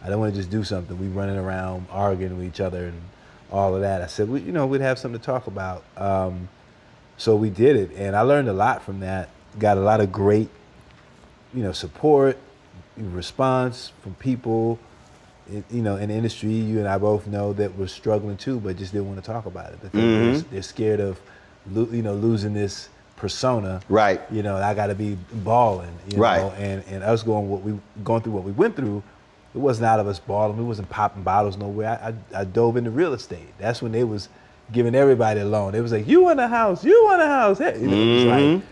I don't want to just do something. We running around arguing with each other and all of that. I said, we'd have something to talk about. So we did it, and I learned a lot from that. Got a lot of great, support, response from people, in the industry. You and I both know that we're struggling too, but just didn't want to talk about it because they're scared of, losing this persona. Right. I got to be balling. Right. And us going through what we went through, it wasn't out of us balling. We wasn't popping bottles nowhere. I dove into real estate. That's when they was giving everybody a loan. It was like, you want a house, you want a house. Hey, you know, it was like,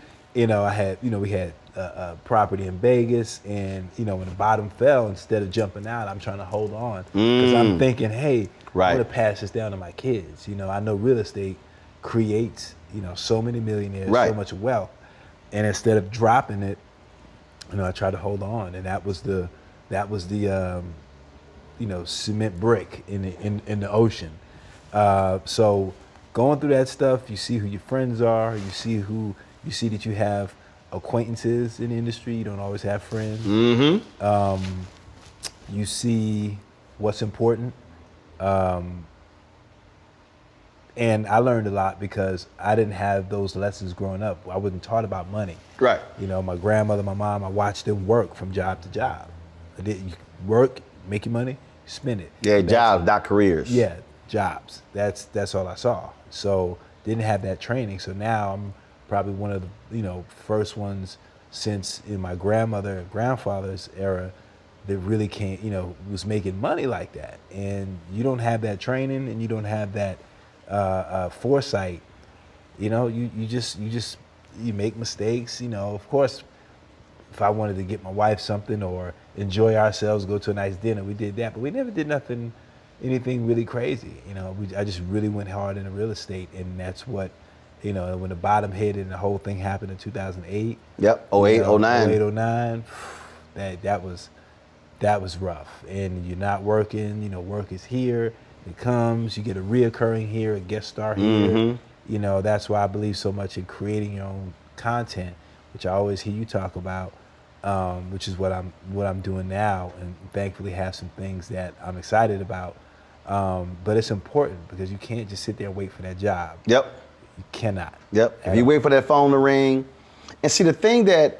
you know, we had a property in Vegas, and you know, when the bottom fell, instead of jumping out, I'm trying to hold on because I'm thinking, hey, I'm gonna pass this down to my kids. You know, I know real estate creates, you know, so many millionaires, so much wealth, and instead of dropping it, you know, I tried to hold on, and that was the you know, cement brick in the ocean. So going through that stuff, you see who your friends are, you see that you have acquaintances in the industry. You don't always have friends. You see what's important. And I learned a lot because I didn't have those lessons growing up. I wasn't taught about money. Right. You know, my grandmother, my mom, I watched them work from job to job. You work, make your money, spend it. Yeah, jobs, not careers. Yeah, jobs. That's all I saw. So didn't have that training. So now I'm probably one of the, you know, first ones since in my grandmother and grandfather's era that really can't, you know, was making money like that. And you don't have that training and you don't have that foresight. You know, you make mistakes. You know, of course, if I wanted to get my wife something or enjoy ourselves, go to a nice dinner, we did that. But we never did anything really crazy. You know, I just really went hard into real estate, and that's what, you know, when the bottom hit and the whole thing happened in 2008. Yep, 08, 09. 08, 09, that was rough. And you're not working, you know, work is here, it comes, you get a reoccurring here, a guest star here. You know, that's why I believe so much in creating your own content, which I always hear you talk about, which is what I'm doing now, and thankfully have some things that I'm excited about. But it's important because you can't just sit there and wait for that job. Yep. You cannot. Yep. If you wait for that phone to ring, and see the thing that,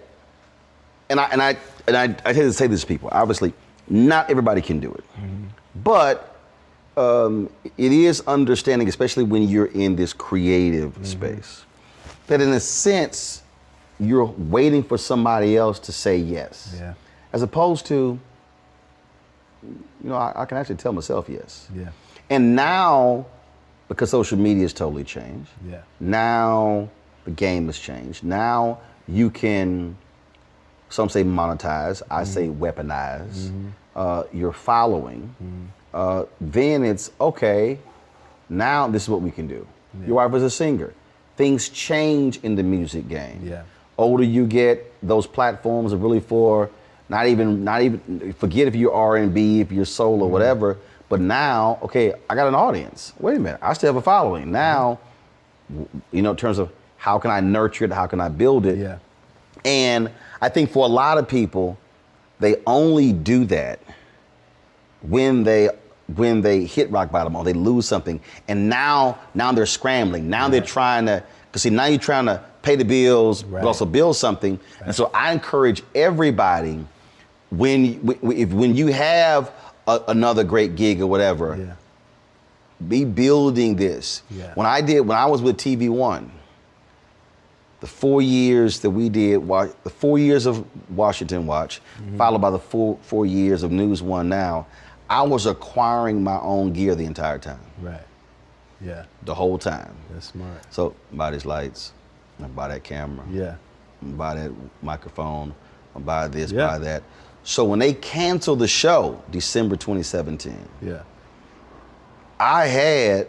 and I tend to say this to people. Obviously, not everybody can do it, but it is understanding, especially when you're in this creative space, that in a sense you're waiting for somebody else to say yes, as opposed to, you know, I can actually tell myself yes. Yeah. And now, because social media has totally changed. Yeah. Now the game has changed. Now you can, some say monetize, I say weaponize your following. Then it's okay, now this is what we can do. Your wife was a singer. Things change in the music game. Yeah. Older you get, those platforms are really for not even forget if you're R&B, if you're soul or whatever, but now, okay, I got an audience. Wait a minute, I still have a following. Now, you know, in terms of how can I nurture it, how can I build it? Yeah. And I think for a lot of people, they only do that when they hit rock bottom or they lose something, and now they're scrambling. Now they're trying to, because see, now you're trying to pay the bills, but also build something. And so I encourage everybody, when you have another great gig or whatever, be building this. Yeah. When I was with TV One, the 4 years that we did, the 4 years of Washington Watch, followed by the four years of News One Now, I was acquiring my own gear the entire time. Right. Yeah. The whole time. That's smart. So buy these lights, I buy that camera. Yeah. Buy that microphone, I buy this, buy that. So when they canceled the show, December 2017, I had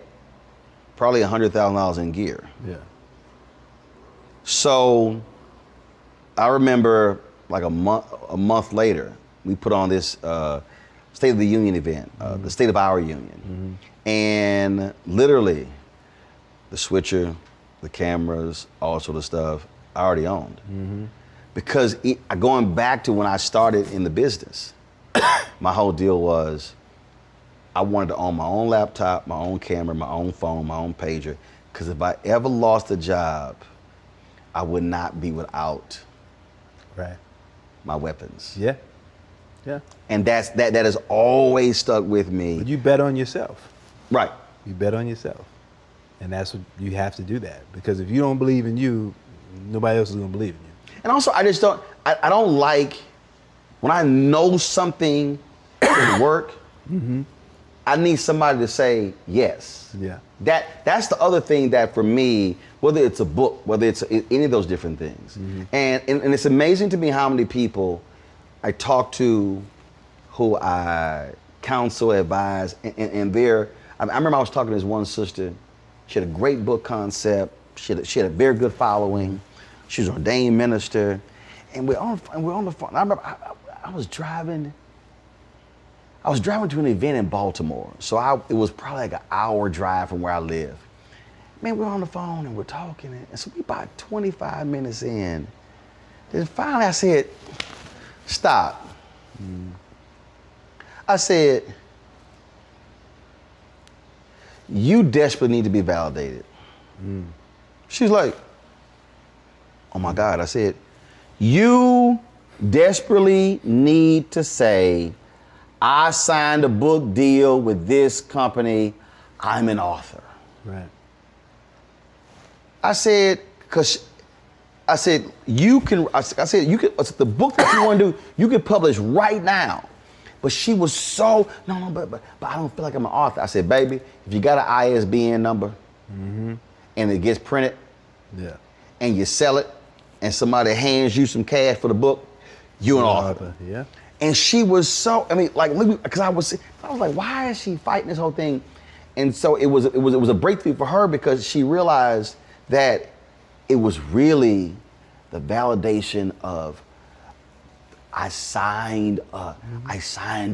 probably $100,000 in gear. Yeah. So I remember like a month later, we put on this State of the Union event, the State of Our Union. And literally the switcher, the cameras, all sort of stuff, I already owned. Because going back to when I started in the business, my whole deal was I wanted to own my own laptop, my own camera, my own phone, my own pager. Because if I ever lost a job, I would not be without my weapons. Yeah. Yeah. And that has always stuck with me. But you bet on yourself. Right. You bet on yourself. And that's what you have to do that. Because if you don't believe in you, nobody else is gonna believe in you. And also I don't like when I know something work, I need somebody to say yes. Yeah. That's the other thing that for me, whether it's a book, whether it's any of those different things, and it's amazing to me how many people I talk to, who I counsel, advise, and I remember I was talking to this one sister. She had a great book concept. She had a very good following. She was an ordained minister, and we're on the phone. I remember I was driving to an event in Baltimore, so it was probably like an hour drive from where I live. Man, we're on the phone and we're talking, and so we about 25 minutes in. Then finally I said, stop. I said, you desperately need to be validated. She's like, oh my God. I said, you desperately need to say, I signed a book deal with this company. I'm an author. Right. I said, you can, the book that you want to do, you can publish right now. But she was so, no, but I don't feel like I'm an author. I said, baby, if you got an ISBN number and it gets printed and you sell it and somebody hands you some cash for the book, you're an author. Yeah. And she was so, because I was like, why is she fighting this whole thing? And so it was a breakthrough for her because she realized that it was really the validation of, I signed a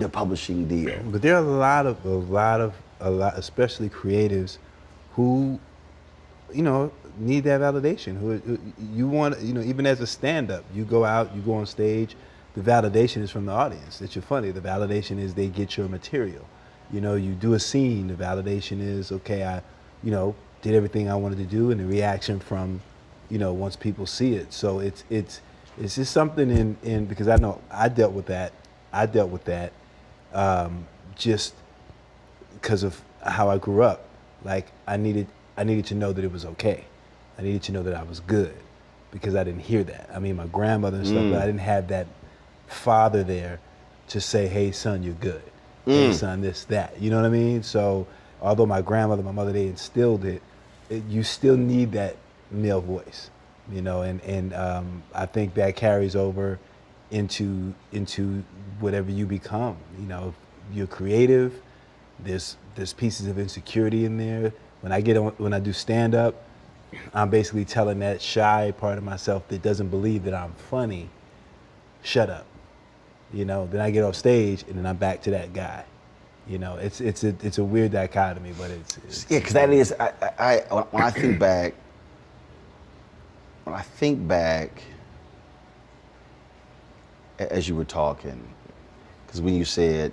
publishing deal. But there are a lot, especially creatives, who, need that validation. Who you want, even as a stand-up, you go out, you go on stage, the validation is from the audience that you're funny. The validation is they get your material. You do a scene, the validation is, okay, I, did everything I wanted to do, and the reaction from, once people see it. So it's just something in because I know I dealt with that just because of how I grew up. Like I needed to know that it was okay. I needed to know that I was good because I didn't hear that. I mean, my grandmother and stuff, but I didn't have that father there to say, hey son, you're good. Hey son, this, that. You know what I mean? So although my grandmother, my mother, they instilled it, you still need that male voice. And I think that carries over into whatever you become. You're creative. There's pieces of insecurity in there. When I do stand up, I'm basically telling that shy part of myself that doesn't believe that I'm funny, shut up. Then I get off stage and then I'm back to that guy. It's a weird dichotomy, but it's because that is when I think back. When I think back, as you were talking, because when you said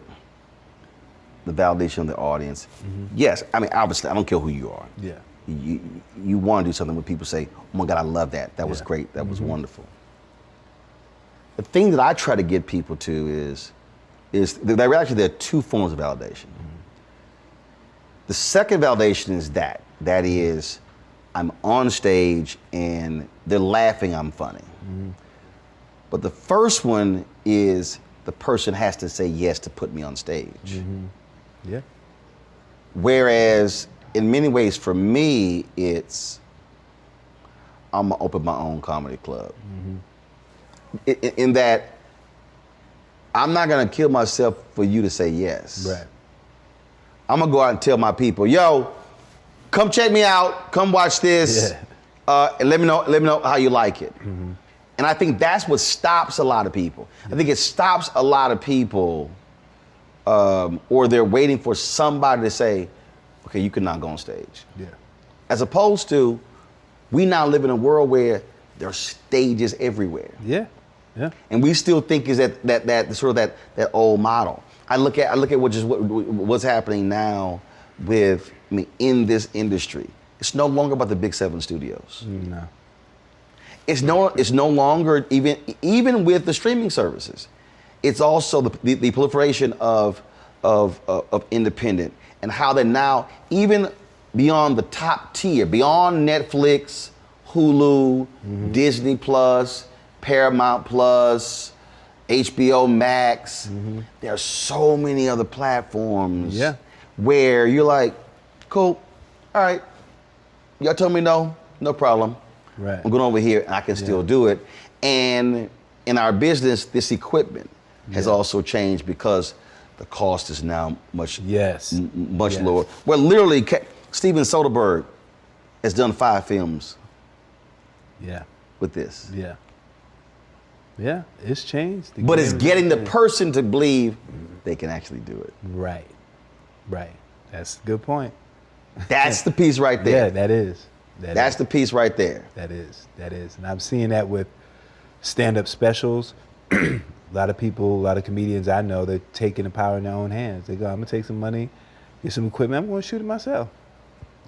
the validation of the audience, yes, obviously, I don't care who you are. Yeah. You want to do something where people say, oh my God, I love that. That was great. That was wonderful. The thing that I try to get people to is there are two forms of validation. The second validation is that is, I'm on stage and they're laughing, I'm funny. But the first one is the person has to say yes to put me on stage. Yeah. Whereas in many ways for me, it's, I'm gonna open my own comedy club. In that, I'm not gonna kill myself for you to say yes. Right. I'm gonna go out and tell my people, yo, come check me out, come watch this, and let me know how you like it. And I think that's what stops a lot of people. I think it stops a lot of people, or they're waiting for somebody to say, okay, you cannot go on stage. Yeah. As opposed to, we now live in a world where there are stages everywhere. Yeah. Yeah. And we still think is that old model. I look at what's happening now with, in this industry. It's no longer about the big 7 studios. No. It's no longer even with the streaming services. It's also the proliferation of independent and how they're now even beyond the top tier, beyond Netflix, Hulu, Disney Plus, Paramount Plus, HBO Max. There are so many other platforms where you're like, cool, all right. Y'all told me no problem. Right. I'm going over here and I can still do it. And in our business, this equipment has also changed because the cost is now much lower. Well, literally, Steven Soderbergh has done 5 films with this. Yeah, it's changed. But it's getting the person to believe they can actually do it. Right. That's a good point. That's the piece right there. Yeah, that is. That's the piece right there. That is. And I'm seeing that with stand-up specials. A lot of people, a lot of comedians I know, they're taking the power in their own hands. They go, I'm gonna take some money, get some equipment, I'm gonna shoot it myself.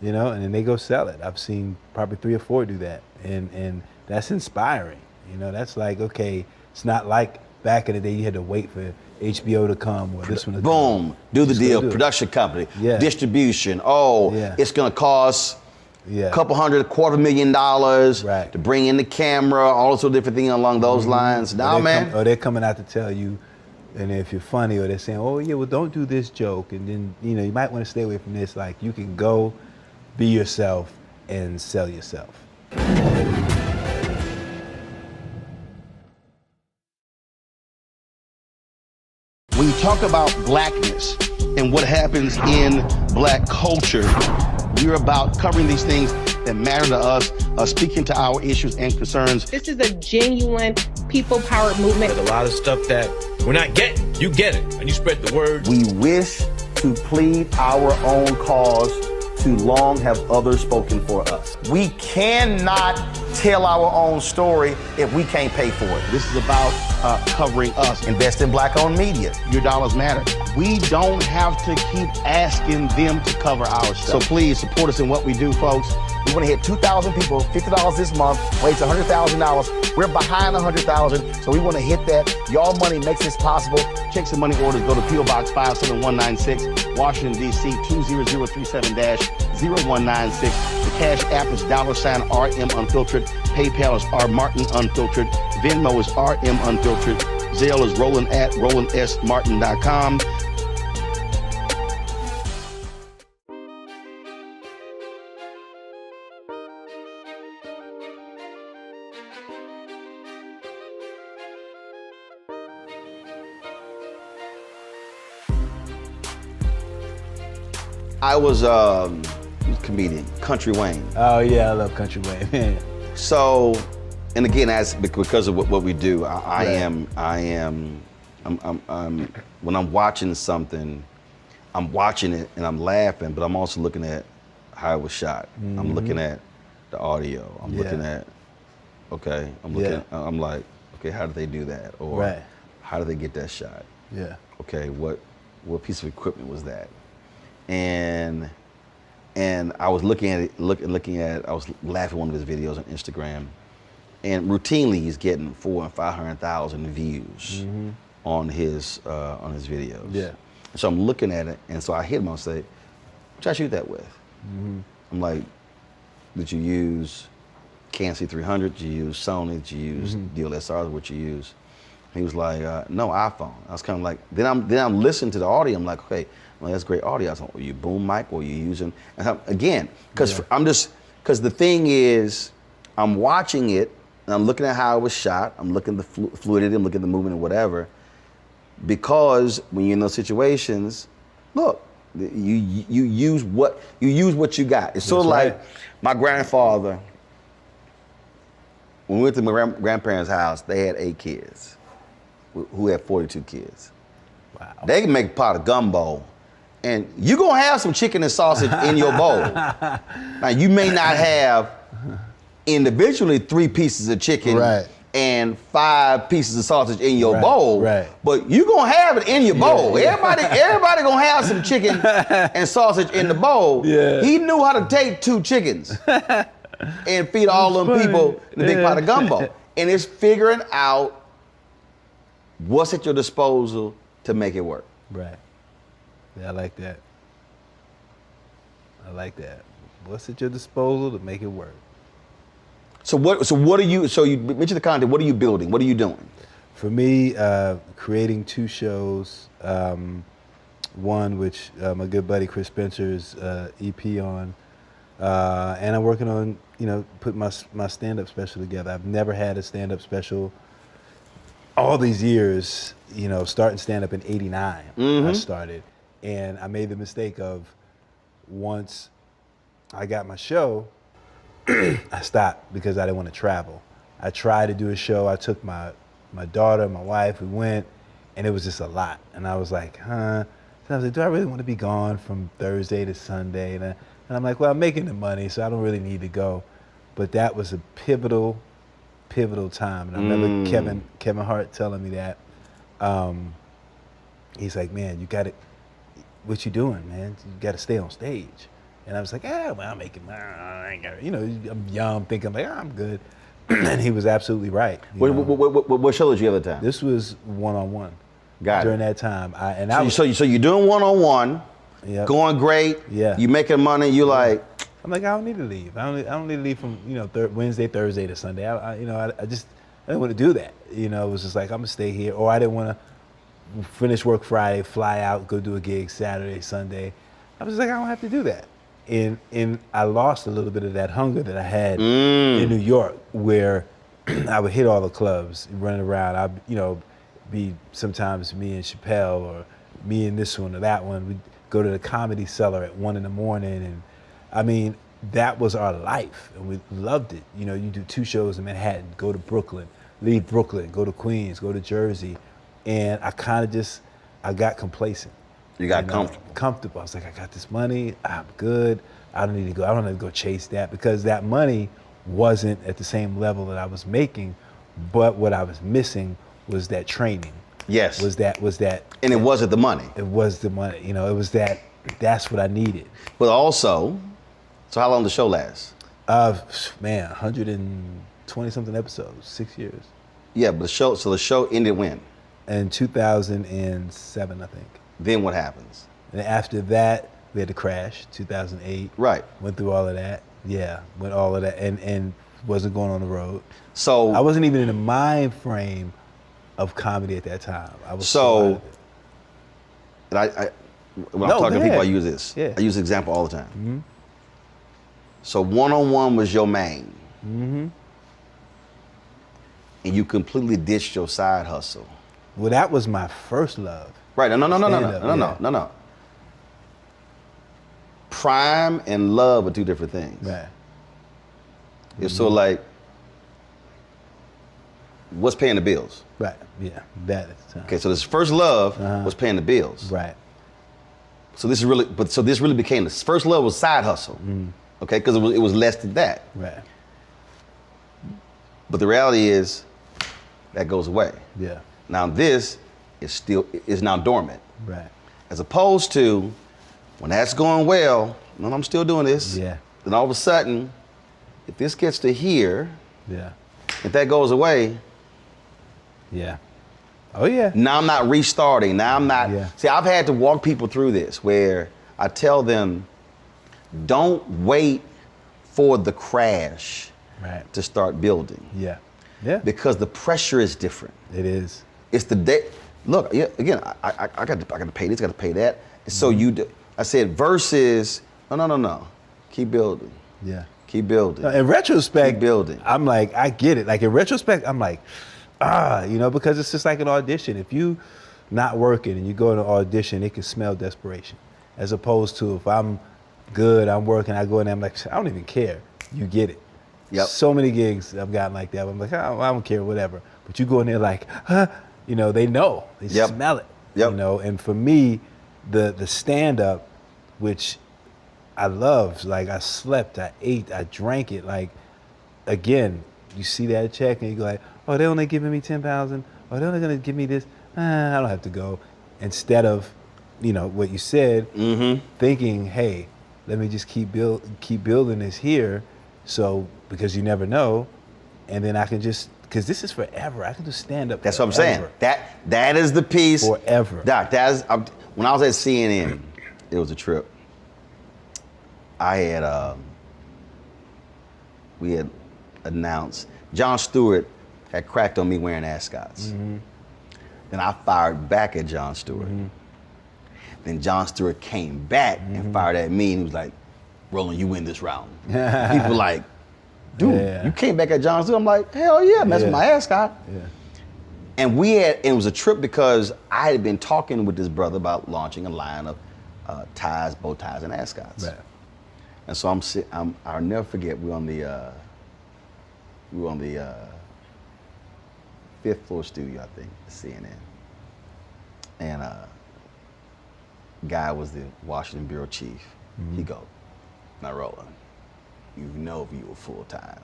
And then they go sell it. I've seen probably 3 or 4 do that. And that's inspiring. That's like, okay, it's not like back in the day you had to wait for HBO to come or this one to come. Do the deal, production company, distribution. It's gonna cost a couple hundred, $250,000 to bring in the camera, all those different things along those lines. Now, man. Or they're coming out to tell you, and if you're funny, or they're saying, oh yeah, well don't do this joke, and then you might want to stay away from this. Like you can go be yourself and sell yourself. When you talk about blackness and what happens in black culture, we're about covering these things that matter to us, speaking to our issues and concerns. This is a genuine people-powered movement. There's a lot of stuff that we're not getting. You get it, and you spread the word. We wish to plead our own cause. Too long have others spoken for us. We cannot tell our own story if we can't pay for it. This is about covering us. Invest in black-owned media. Your dollars matter. We don't have to keep asking them to cover our stuff. So please support us in what we do, folks. We want to hit 2,000 people, $50 this month, raise $100,000. We're behind 100,000, so we want to hit that. Y'all money makes this possible. Check some money orders. Go to P.O. Box 57196, Washington, D.C. 20037-0196. The Cash App is $RM Unfiltered. PayPal is R Martin Unfiltered. Venmo is RM Unfiltered. Zelle is Roland at RolandSMartin.com. I was a comedian, Country Wayne. Oh yeah, I love Country Wayne, man. So, and again, because of what we do, I'm when I'm watching something, I'm watching it and I'm laughing, but I'm also looking at how it was shot. I'm looking at the audio. I'm looking at, I'm like, okay, how did they do that? Or how did they get that shot? Yeah. Okay, what piece of equipment was that? And I was looking at it, I was laughing at one of his videos on Instagram, and routinely he's getting 400,000 and 500,000 views on his videos. Yeah. So I'm looking at it, and so I hit him. I say, "What I shoot that with?" I'm like, "Did you use Canon C300? Did you use Sony? Did you use DLSRs? What you use?" He was like, "No, iPhone." I was kind of like, then I'm listening to the audio. I'm like, okay. Well, that's great audio. I was like, were you boom mic? Were you using? And again, because because the thing is, I'm watching it and I'm looking at how it was shot. I'm looking at the fluidity. I'm looking at the movement and whatever. Because when you're in those situations, look, you use what you got. It's sort of like my grandfather. When we went to my grandparents' house, they had 8 kids, who had 42 kids. Wow. They can make a pot of gumbo. And you're gonna have some chicken and sausage in your bowl. Now you may not have individually 3 pieces of chicken and 5 pieces of sausage in your bowl, but you're gonna have it in your bowl. Everybody gonna have some chicken and sausage in the bowl. Yeah. He knew how to take 2 chickens and feed all them people in a big pot of gumbo. And it's figuring out what's at your disposal to make it work. Right. Yeah, I like that. What's at your disposal to make it work? So you mentioned the content, what are you building? What are you doing? For me, creating 2 shows, one which my good buddy Chris Spencer's EP on, and I'm working on, putting my stand-up special together. I've never had a stand-up special all these years, starting stand-up in '89, I started. And I made the mistake of, once I got my show, I stopped because I didn't want to travel. I tried to do a show. I took my daughter, my wife, we went, and it was just a lot. And I was like, So I was like, do I really want to be gone from Thursday to Sunday? And I'm like, well, I'm making the money, so I don't really need to go. But that was a pivotal time. And I remember Kevin Hart telling me that. He's like, man, what you doing, man? You got to stay on stage. And I was like, well, I'm making money. I ain't got, I'm young, thinking like, I'm good. And he was absolutely right. What show did you have at the time? This was one-on-one. Got during it. that time. So you're doing one-on-one, going great. Yeah. You making money. You like. I'm like, I don't need to leave. I don't need to leave from Wednesday, Thursday to Sunday. I didn't want to do that. It was just like, I'm gonna stay here, or I didn't want to finish work Friday, fly out, go do a gig Saturday, Sunday. I was like, I don't have to do that. And I lost a little bit of that hunger that I had in New York, where I would hit all the clubs, running around. I'd be sometimes me and Chappelle, or me and this one or that one. We'd go to the Comedy Cellar at 1 a.m, and I mean, that was our life, and we loved it. You do 2 shows in Manhattan, go to Brooklyn, leave Brooklyn, go to Queens, go to Jersey, and I got complacent. You got comfortable. I was like, I got this money, I'm good. I don't need to go chase that, because that money wasn't at the same level that I was making, but what I was missing was that training. Yes. Was that. And it wasn't the money. It was the money. It was that's what I needed. But also, so how long did the show last? 120 something episodes, 6 years. Yeah, but the show ended when? In 2007, I think. Then what happens? And after that, we had to crash, 2008. Right. Went through all of that. Yeah, went all of that, and wasn't going on the road. So I wasn't even in the mind frame of comedy at that time. I was and when I'm talking to people, I use this. Yeah. I use the example all the time. Mm-hmm. So one-on-one was your main. Mm-hmm. And you completely ditched your side hustle. Well, that was my first love. Right. No. Prime and love are 2 different things. Right. It's sort of like, what's paying the bills? Right. Yeah. That at the time. Okay. So this first love was paying the bills. Right. So this really became the first love was side hustle. Okay, because it was less than that. Right. But the reality is, that goes away. Yeah. Now this is now dormant. Right. As opposed to, when that's going well, no, I'm still doing this. Yeah. Then all of a sudden, if this gets to here, yeah, if that goes away, yeah. Oh yeah. Now I'm not restarting. Now I'm not. Yeah. See, I've had to walk people through this, where I tell them, don't wait for the crash to start building. Yeah. Yeah. Because the pressure is different. It is. It's the day. Look, again, I got to pay this, got to pay that. So I said, versus, no. Keep building. Yeah. Keep building. In retrospect, keep building. I'm like, I get it. Like in retrospect, I'm like, because it's just like an audition. If you not working and you go to an audition, it can smell desperation. As opposed to if I'm good, I'm working, I go in there, I'm like, I don't even care. You get it. Yep. So many gigs I've gotten like that. I'm like, I don't care, whatever. But you go in there like, they know, they smell it. Yep. And for me, the stand-up, which I love, like I slept, I ate, I drank it. Like, again, you see that check and you go like, oh, they're only giving me 10,000. Oh, they're only gonna give me this. I don't have to go. Instead of, what you said, thinking, hey, let me just keep building this here. So, because you never know, and then I can just, because this is forever. I can just stand up. That's what I'm saying. That is the piece. Forever. Doc, when I was at CNN, it was a trip. We had announced, Jon Stewart had cracked on me wearing ascots. Then I fired back at Jon Stewart. Then Jon Stewart came back and fired at me, and he was like, Roland, you win this round. People were like, dude, you came back at Jon Stewart? I'm like, hell yeah, mess with my ascot. And it was a trip because I had been talking with this brother about launching a line of ties, bow ties, and ascots. Right. And so I'll never forget, we were on the 5th floor studio, I think, CNN. And guy was the Washington bureau chief. He go, now Roland, you know if you were full-time,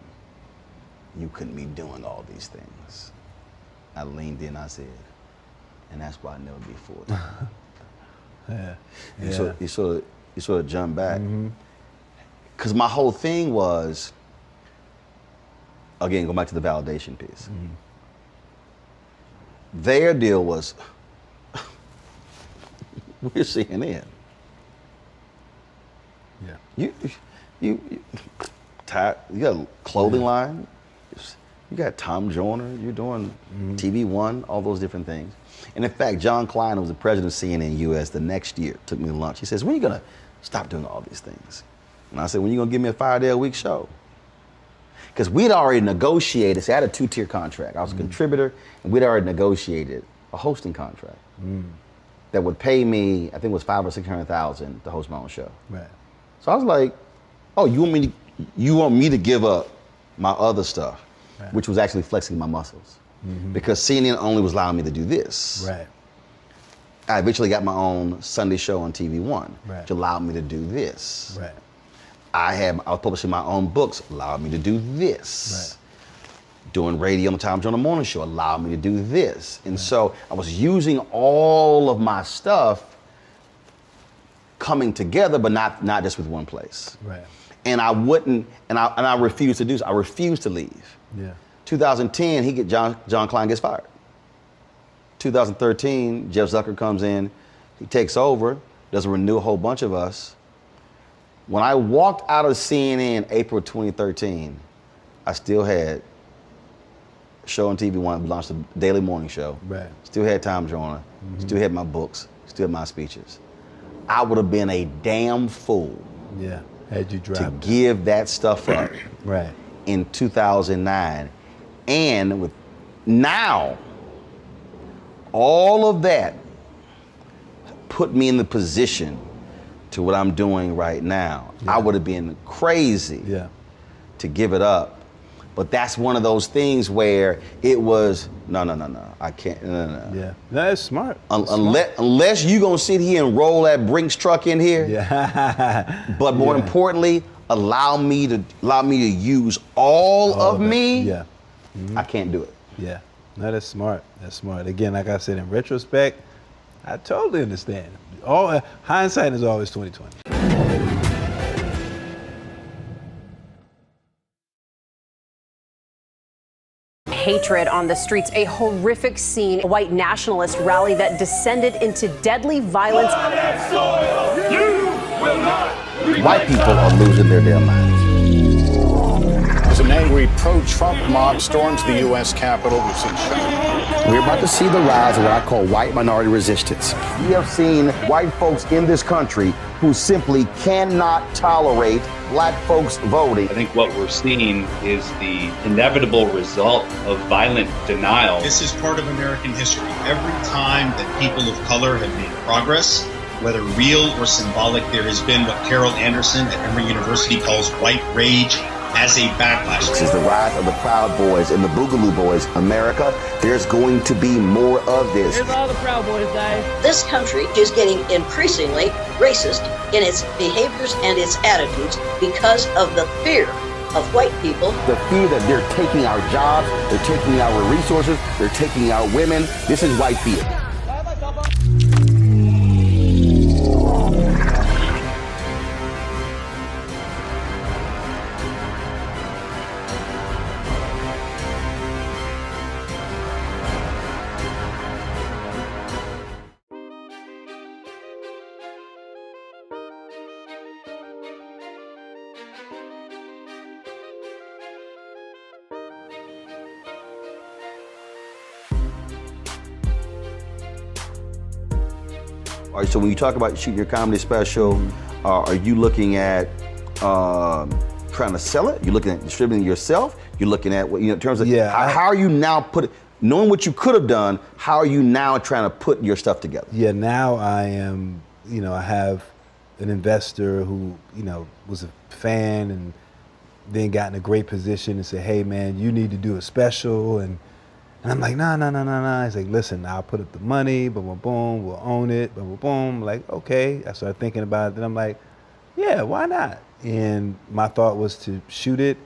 you couldn't be doing all these things. I leaned in, I said, and that's why I never be full-time. You sort of jump back. Because my whole thing was, again, go back to the validation piece. Their deal was, we're CNN. You got a clothing line. You got Tom Joyner. You're doing TV One, all those different things. And in fact, John Klein, who was the president of CNN US the next year, took me to lunch. He says, when are you gonna stop doing all these things? And I said, when are you gonna give me a 5-day-a-week show? Because we'd already negotiated, see, I had a 2-tier contract. I was a contributor, and we'd already negotiated a hosting contract that would pay me, I think it was $500,000 or $600,000 to host my own show. Right. So I was like, oh, you want me to give up my other stuff, which was actually flexing my muscles. Because CNN only was allowing me to do this. Right. I eventually got my own Sunday show on TV One, which allowed me to do this. Right. I was publishing my own books, allowed me to do this. Right. Doing radio on the Tom Joyner Morning Show allowed me to do this. And so I was using all of my stuff coming together, but not just with one place. Right. And I wouldn't, and I refused to do so. I refused to leave. Yeah. 2010, John Klein gets fired. 2013, Jeff Zucker comes in, he takes over, doesn't renew a whole bunch of us. When I walked out of CNN April 2013, I still had a show on TV One, launched a daily morning show. Right. Still had Tom Joyner, still had my books, still had my speeches. I would have been a damn fool. Yeah. Had you dropped to give that stuff up. Right. In 2009. And with now, all of that put me in the position to what I'm doing right now. I would have been crazy to give it up. But that's one of those things where it was, no, I can't, no. Yeah, that's smart. Unless you gonna sit here and roll that Brinks truck in here. Yeah. But more importantly, allow me to use all of me. Yeah. I can't do it. Yeah. No, that's smart. That's smart. Again, like I said, in retrospect, I totally understand. Hindsight is always 20/20. Hatred on the streets, a horrific scene, a white nationalist rally that descended into deadly violence. White people are losing their damn minds. As an angry pro-Trump mob storms the U.S. Capitol, we've seen We're about to see the rise of what I call white minority resistance. We have seen white folks in this country who simply cannot tolerate black folks voting. I think what we're seeing is the inevitable result of violent denial. This is part of American history. Every time that people of color have made progress, whether real or symbolic, there has been what Carol Anderson at Emory University calls white rage as a backlash. This is the rise of the Proud Boys and the Boogaloo Boys. America, there's going to be more of this. Here's all the Proud Boys, guys. This country is getting increasingly racist in its behaviors and its attitudes because of the fear of white people. The fear that they're taking our jobs, they're taking our resources, they're taking our women. This is white fear. So when you talk about shooting your comedy special, are you looking at trying to sell it? You're looking at distributing it yourself? You're looking at what, in terms of how are you now knowing what you could have done, how are you now trying to put your stuff together? Yeah, now I am, I have an investor who, was a fan and then got in a great position and said, hey man, you need to do a special. And I'm like, no. He's like, listen, I'll put up the money, boom, boom, boom, we'll own it, boom, boom, boom. Like, okay. I started thinking about it. Then I'm like, yeah, why not? And my thought was to shoot it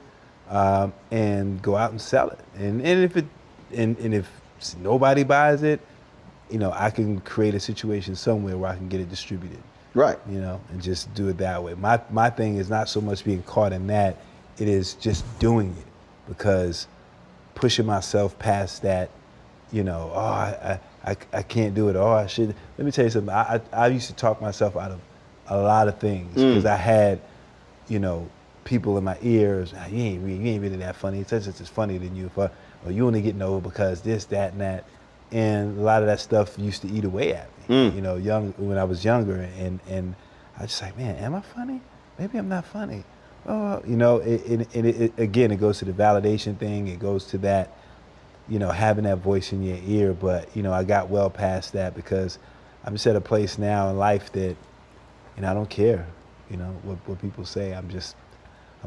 and go out and sell it. And if nobody buys it, I can create a situation somewhere where I can get it distributed. Right. And just do it that way. My thing is not so much being caught in that, it is just doing it, because pushing myself past that, I can't do it, I should. Let me tell you something, I used to talk myself out of a lot of things, because I had, people in my ears, you ain't really that funny, it's just as funny than you, or you only getting over because this, that, and that. And a lot of that stuff used to eat away at me, when I was younger, and I was just like, man, am I funny? Maybe I'm not funny. Oh, again, it goes to the validation thing. It goes to that, having that voice in your ear. But, I got well past that, because I'm just at a place now in life that, I don't care, what people say. I'm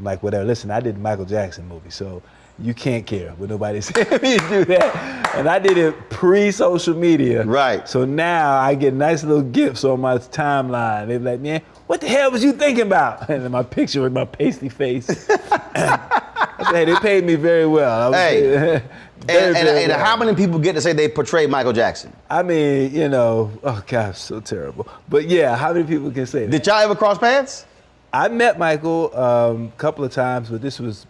like, whatever. Listen, I did the Michael Jackson movie, so you can't care what nobody saying me to do that. And I did it pre-social media. Right. So now I get nice little gifts on my timeline. They're like, man, what the hell was you thinking about? And then my picture with my pasty face. I said, hey, they paid me very well. And how many people get to say they portrayed Michael Jackson? I mean, oh gosh, so terrible. But yeah, how many people can say that? Did y'all ever cross paths? I met Michael a couple of times, but this was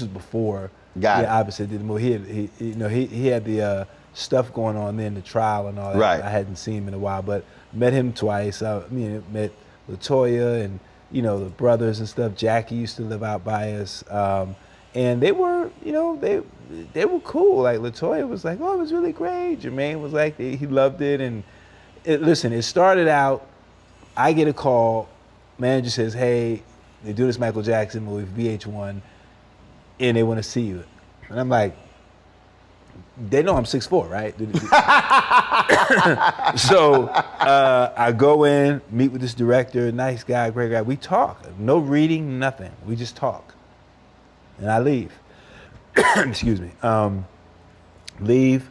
before. Obviously did the movie. He had the stuff going on then, the trial and all that. Right. I hadn't seen him in a while, but met him twice. Met LaToya and the brothers and stuff. Jackie used to live out by us, and they were they were cool. Like LaToya was like, oh, it was really great. Jermaine was like, he loved it. And listen, it started out. I get a call. Manager says, hey, they do this Michael Jackson movie, VH1, and they want to see you. And I'm like, they know I'm 6'4", right? So I go in, meet with this director, nice guy, great guy. We talk, no reading, nothing. We just talk. And I leave. Excuse me. Leave,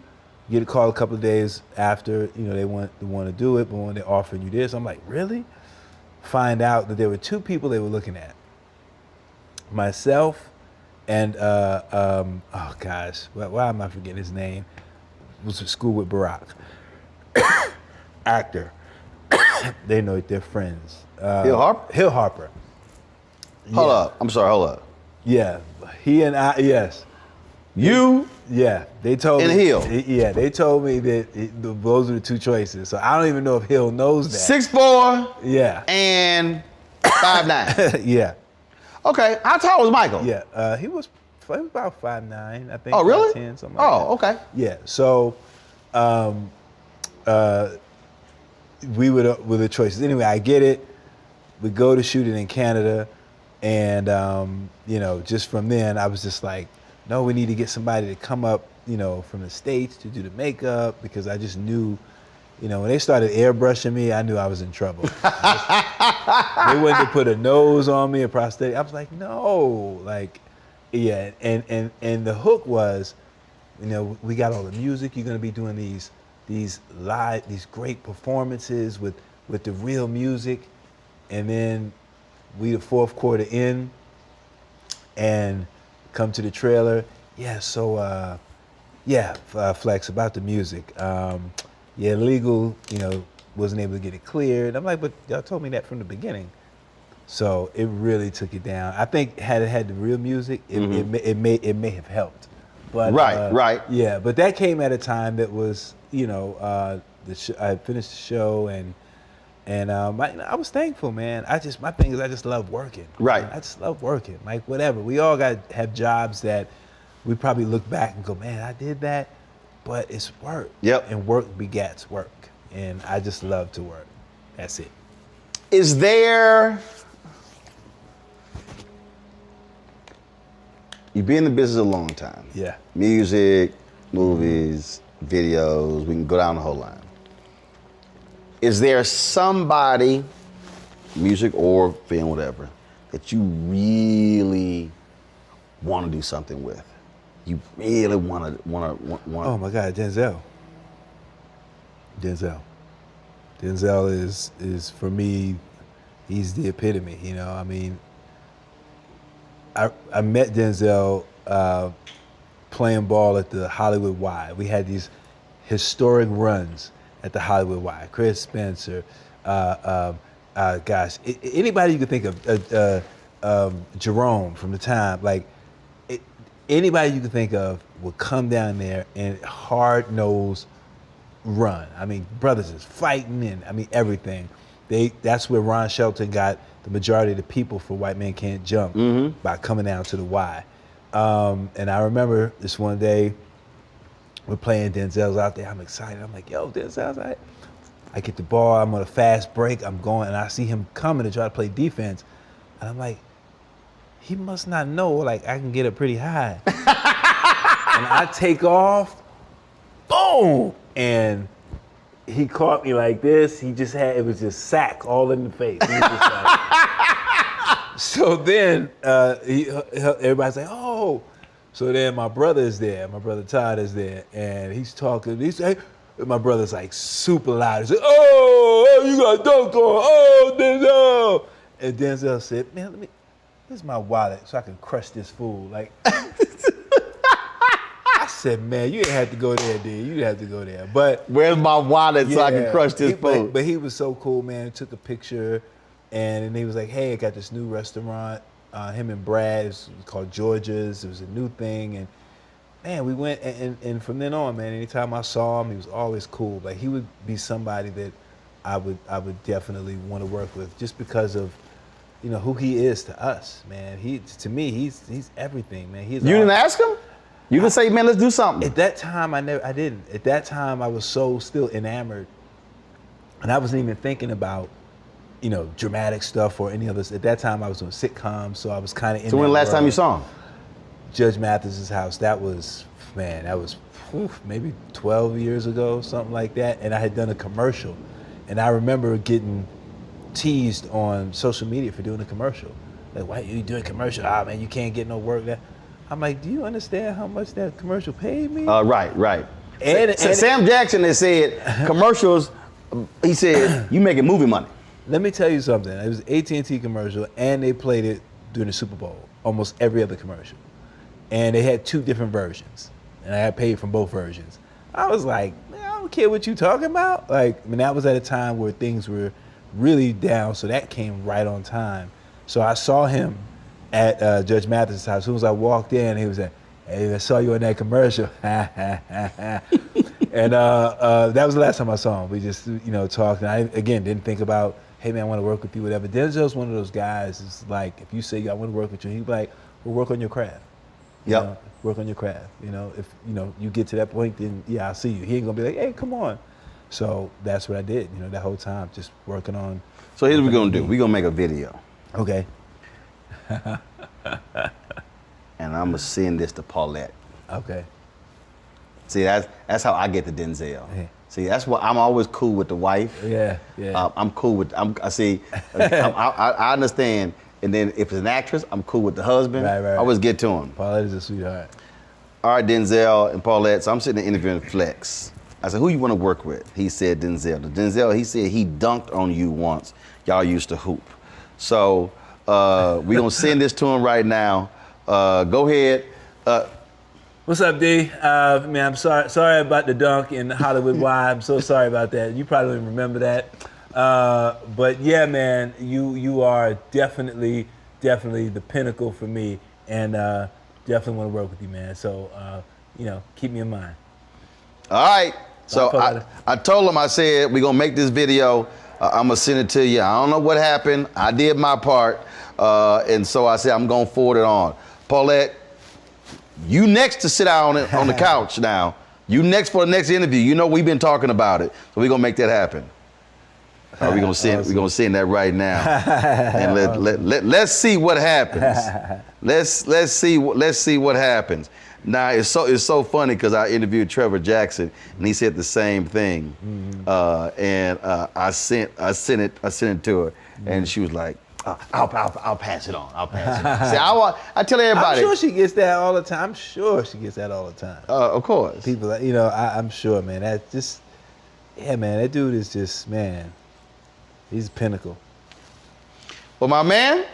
get a call a couple of days after, they want to do it, but when they're offering you this, I'm like, really? Find out that there were two people they were looking at. Myself and, oh gosh, why am I forgetting his name? Was at school with Barack. Actor. They know they're friends. Hill Harper? Hill Harper. Hold up. I'm sorry, hold up. Yeah, he and I, yes. You? Yeah, they told me. And Hill? Yeah, they told me that those are the two choices. So I don't even know if Hill knows that. 6'4". Yeah. And 5'9". Yeah. Okay, how tall was Michael? Yeah, he was about 5'9", I think. Oh, really? 5'10", something like that. Oh, okay. Yeah, so we were the choices. Anyway, I get it. We go to shoot it in Canada, and just from then, I was just like, no, we need to get somebody to come up, from the States to do the makeup, because I just knew, when they started airbrushing me, I knew I was in trouble. They wanted to put a nose on me, a prosthetic. I was like, no, yeah. And the hook was, we got all the music. You're gonna be doing these great performances with the real music, and then we the fourth quarter in, and come to the trailer. Yeah, so Flex, about the music. Legal, wasn't able to get it cleared. I'm like, but y'all told me that from the beginning. So it really took it down. I think had it had the real music, it may have helped. But right. Yeah, but that came at a time that was, I finished the show and I was thankful, man. My thing is I just love working. Right. I just love working. Like whatever. We all have jobs that we probably look back and go, man, I did that, but it's work. Yep. And work begets work. and I just love to work. That's it. Is there, you've been in the business a long time. Yeah. Music, movies, videos, we can go down the whole line. Is there somebody, music or film, whatever, that you really want to do something with? You really want to. Oh my God, Denzel. Denzel is for me, he's the epitome. You know, I mean, I met Denzel playing ball at the Hollywood Y. We had these historic runs at the Hollywood Y. Chris Spencer, gosh, anybody you could think of, Jerome from the time, like anybody you could think of would come down there and hard-nosed run. I mean, brothers is fighting and I mean everything. That's where Ron Shelton got the majority of the people for White Men Can't Jump by coming down to the Y. And I remember this one day, we're playing, Denzel's out there. I'm excited. I'm like, yo, Denzel's out. I get the ball. I'm on a fast break. I'm going, and I see him coming to try to play defense. And I'm like, he must not know, like, I can get up pretty high. And I take off, boom! And he caught me like this. He just had, it was just sack all in the face. He was just like, so then everybody's like, oh. So then my brother is there. My brother Todd is there. And he's talking. He's like, my brother's like super loud. He's like, oh, you got dunk on. Oh, Denzel. And Denzel said, man, here's my wallet so I can crush this fool. Like, I said, man, you didn't have to go there, dude. You didn't have to go there. But where's my wallet so I can crush this fool? But he was so cool, man. Took a picture, and he was like, hey, I got this new restaurant. Him and Brad, it's called Georgia's. It was a new thing, and man, we went, and from then on, man, anytime I saw him, he was always cool. Like, he would be somebody that I would definitely want to work with, just because of, you know, who he is to us, man. To me, he's everything, man. You didn't ask him? You didn't say, man, let's do something. At that time, I didn't. At that time, I was so still enamored, and I wasn't even thinking about, you know, dramatic stuff or any others. At that time, I was doing sitcoms, so I was kind of in. So when the last time you saw him? Judge Mathis's house. That was maybe 12 years ago, something like that. And I had done a commercial, and I remember getting teased on social media for doing a commercial. Like, why are you doing a commercial? Ah, man, you can't get no work there. I'm like, do you understand how much that commercial paid me? Right. And Sam Jackson has said commercials. He said you making movie money. Let me tell you something. It was an AT&T commercial, and they played it during the Super Bowl, almost every other commercial. And they had two different versions, and I had paid from both versions. I was like, man, I don't care what you talking about. Like, I mean, that was at a time where things were really down, so that came right on time. So I saw him at Judge Mathis's house. As soon as I walked in, he was like, hey, I saw you in that commercial. And that was the last time I saw him. We just, you know, talked. And I, again, didn't think about, hey, man, I want to work with you, whatever. Denzel's one of those guys, it's like, if you say, I want to work with you, he'd be like, well, work on your craft. Yep. You know, work on your craft. You know, if, you know, you get to that point, then, yeah, I'll see you. He ain't going to be like, hey, come on. So that's what I did, you know, that whole time, just working on. So here's what we're going to do. We're going to make a video. Okay. And I'm going to send this to Paulette. Okay. See, that's how I get to Denzel. Yeah. See, that's why I'm always cool with the wife. Yeah. I'm cool with. I understand. And then if it's an actress, I'm cool with the husband. Right. I always get to him. Paulette is a sweetheart. All right, Denzel and Paulette. So I'm sitting there interviewing Flex. I said, who you want to work with? He said Denzel. Denzel, he said he dunked on you once. Y'all used to hoop. So we're gonna send this to him right now. Go ahead. What's up, D? Man, I'm sorry about the dunk in Hollywood Y. I'm so sorry about that. You probably don't even remember that. But yeah, man, you are definitely the pinnacle for me, and definitely want to work with you, man. So you know, keep me in mind. All right. So I told him, I said, we're gonna make this video. I'm gonna send it to you. I don't know what happened. I did my part, and so I said I'm gonna forward it on. Paulette, you next to sit down on the couch now. You next for the next interview. You know we've been talking about it, so we're gonna make that happen. We're gonna send that right now, and let's see what happens. Let's see what happens. Now it's so funny because I interviewed Trevor Jackson and he said the same thing, and I sent it to her, and she was like, I'll pass it on. I'll pass it on. See, I tell everybody. I'm sure she gets that all the time. I'm sure she gets that all the time. Of course. People, I'm sure, man. That just, yeah, man. That dude is just, man. He's a pinnacle. Well, my man,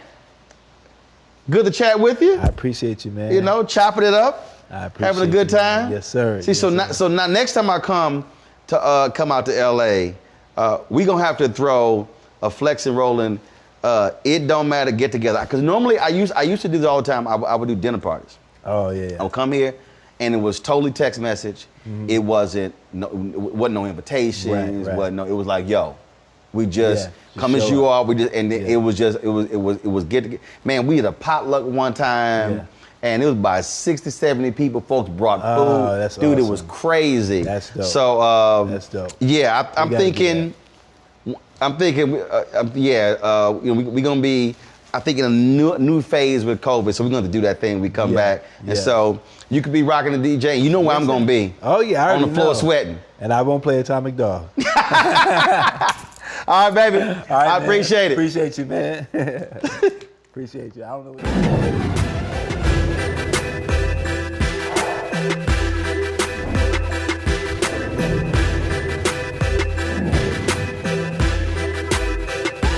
good to chat with you. I appreciate you, man. You know, chopping it up. I appreciate having a good time. Yes, sir. See, yes, so now next time I come out to LA, we gonna have to throw a Flex and Roland. It don't matter, get together. Because normally I used to do this all the time. I would do dinner parties. Oh yeah. I would come here, and it was totally text message. It wasn't no invitations. Right. It was like, yo, we just come as you are. We just it was get together. Man, we had a potluck one time. Yeah. And it was by 60, 70 people. Folks brought food. Oh, that's Dude, awesome. It was crazy. That's dope. So that's dope. Yeah, I'm thinking. We're gonna be, I think, in a new phase with COVID. So we're gonna have to do that thing. We come back, and so you could be rocking the DJ. You know where I'm gonna be. Oh yeah, I already on the floor know. sweating. And I won't play Atomic Dog. All right, baby. All right, I appreciate it. Appreciate you, man. Appreciate you. I don't know what